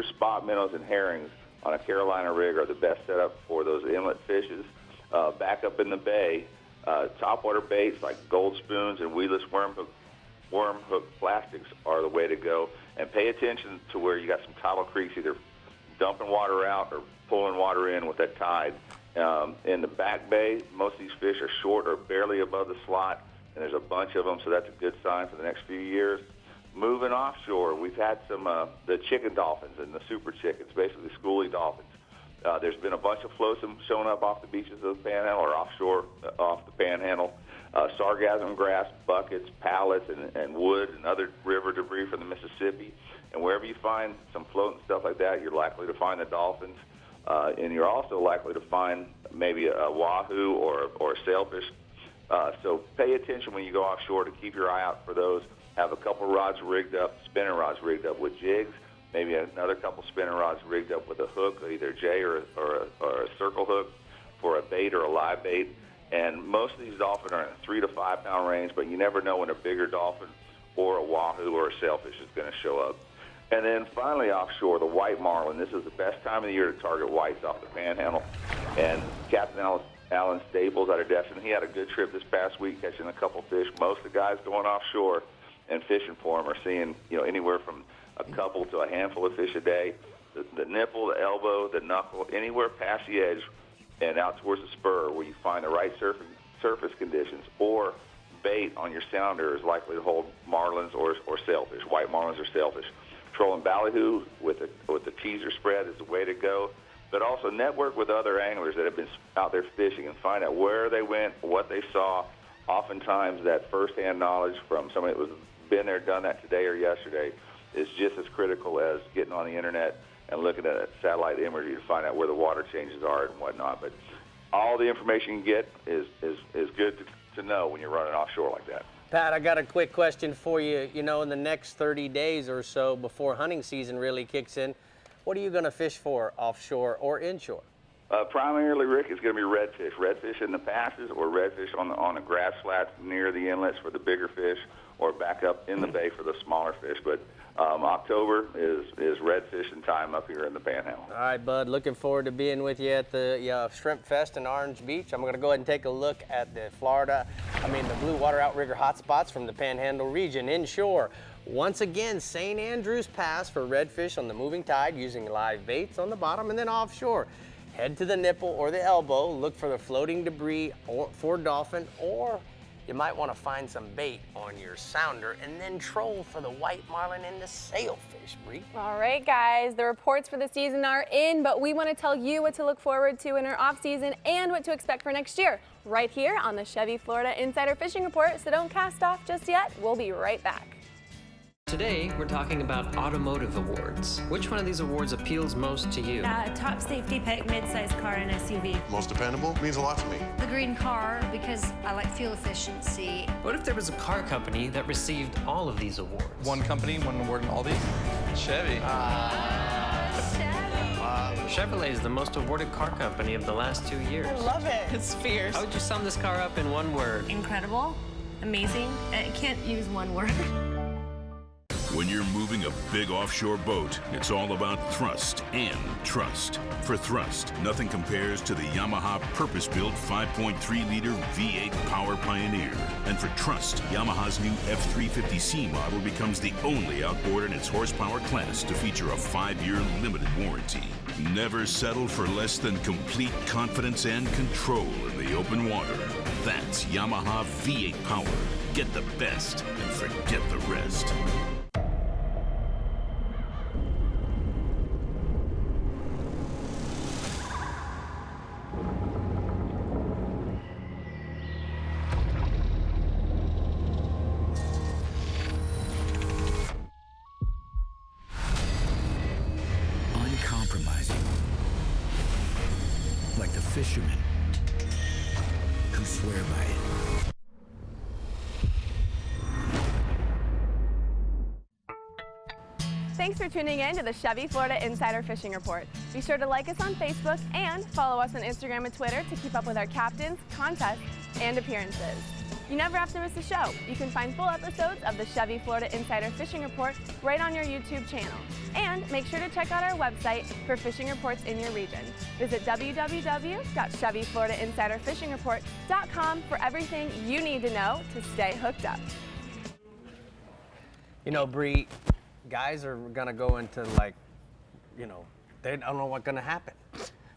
spot minnows, and herrings on a Carolina rig are the best setup for those inlet fishes. Back up in the bay, topwater baits like gold spoons and weedless worm hook plastics are the way to go. And pay attention to where you got some tidal creeks, either dumping water out or pulling water in with that tide. In the back bay, most of these fish are short or barely above the slot, and there's a bunch of them, so that's a good sign for the next few years. Moving offshore, we've had some the chicken dolphins and the super chickens, basically schoolie dolphins. There's been a bunch of flotsam showing up off the beaches of the Panhandle or offshore off the Panhandle. Sargassum grass, buckets, pallets, and wood and other river debris from the Mississippi. And wherever you find some floating stuff like that, you're likely to find the dolphins. And you're also likely to find maybe a wahoo or a sailfish. So pay attention when you go offshore to keep your eye out for those. Have a couple rods rigged up, spinning rods rigged up with jigs, maybe another couple spinning rods rigged up with a hook, either a J or a circle hook for a bait or a live bait. And most of these dolphins are in a 3 to 5 pound range, but you never know when a bigger dolphin or a wahoo or a sailfish is going to show up. And then finally offshore, the white marlin. This is the best time of the year to target whites off the Panhandle. And Captain Alan Staples out of Destin, he had a good trip this past week catching a couple fish. Most of the guys going offshore and fishing for them are seeing, anywhere from a couple to a handful of fish a day. The nipple, the elbow, the knuckle, anywhere past the edge and out towards the spur where you find the right surface conditions or bait on your sounder is likely to hold marlins or sailfish, white marlins or sailfish. Trolling ballyhoo with a teaser spread is the way to go. But also network with other anglers that have been out there fishing and find out where they went, what they saw. Oftentimes that firsthand knowledge from somebody that was been there, done that today or yesterday is just as critical as getting on the internet and looking at satellite imagery to find out where the water changes are and whatnot. But all the information you get is good to know when you're running offshore like that. Pat, I got a quick question for you. In the next 30 days or so before hunting season really kicks in, what are you going to fish for offshore or inshore? Primarily, Rick, it's going to be redfish. Redfish in the passes or redfish on the grass flats near the inlets for the bigger fish or back up in the bay for the smaller fish. But October is redfishing time up here in the Panhandle. All right, bud. Looking forward to being with you at the Shrimp Fest in Orange Beach. I'm going to go ahead and take a look at the Blue Water Outrigger hotspots from the Panhandle region inshore. Once again, St. Andrews Pass for redfish on the moving tide using live baits on the bottom, and then offshore. Head to the nipple or the elbow, look for the floating debris for dolphin, or you might want to find some bait on your sounder and then troll for the white marlin and the sailfish, Bree. All right, guys, the reports for the season are in, but we want to tell you what to look forward to in our off season and what to expect for next year, right here on the Chevy Florida Insider Fishing Report. So don't cast off just yet. We'll be right back. Today, we're talking about automotive awards. Which one of these awards appeals most to you? Top safety pick, mid-size car and SUV. Most dependable means a lot to me. The green car, because I like fuel efficiency. What if there was a car company that received all of these awards? One company, one award in all these? Chevy. Chevrolet is the most awarded car company of the last 2 years. I love it. It's fierce. How would you sum this car up in one word? Incredible, amazing. I can't use one word. When you're moving a big offshore boat, it's all about thrust and trust. For thrust, nothing compares to the Yamaha purpose-built 5.3-liter V8 Power Pioneer. And for trust, Yamaha's new F350C model becomes the only outboard in its horsepower class to feature a 5-year limited warranty. Never settle for less than complete confidence and control in the open water. That's Yamaha V8 Power. Get the best and forget the rest. Uncompromising. Like the fishermen who swear by it. Thanks for tuning in to the Chevy Florida Insider Fishing Report. Be sure to like us on Facebook and follow us on Instagram and Twitter to keep up with our captains, contests, and appearances. You never have to miss a show. You can find full episodes of the Chevy Florida Insider Fishing Report right on your YouTube channel. And make sure to check out our website for fishing reports in your region. Visit www.ChevyFloridaInsiderFishingReport.com for everything you need to know to stay hooked up. Bree, guys are gonna go into they don't know what's gonna happen.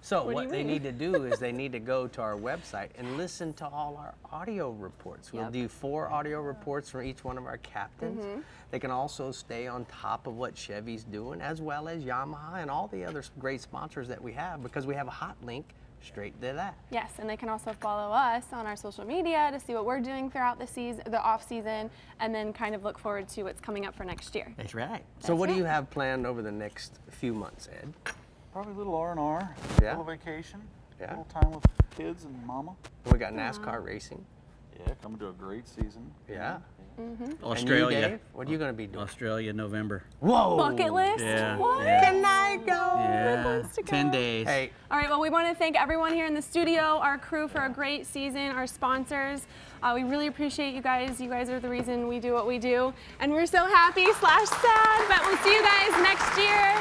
So What do what you they mean? need to do is they need to go to our website and listen to all our audio reports. We'll Yep. do 4 audio reports from each one of our captains. Mhm. They can also stay on top of what Chevy's doing, as well as Yamaha and all the other great sponsors that we have, because we have a hot link straight to that. Yes, and they can also follow us on our social media to see what we're doing throughout the season, the off season, and then kind of look forward to what's coming up for next year. That's right. So That's what do it. you have planned over the next few months, Ed? Probably a little R&R, Yeah. a little vacation, Yeah. a little time with kids and mama. We got NASCAR racing. Yeah, coming to a great season. Yeah. Mm-hmm. Australia. And you, Dave? What are you going to be doing? Australia, November. Whoa! Bucket list? Yeah. What? yeah. Can I go? Yeah. wants to go? 10 days. Hey, All right, well, we want to thank everyone here in the studio, our crew for a great season, our sponsors. We really appreciate you guys. You guys are the reason we do what we do. And we're so happy / sad, but we'll see you guys next year.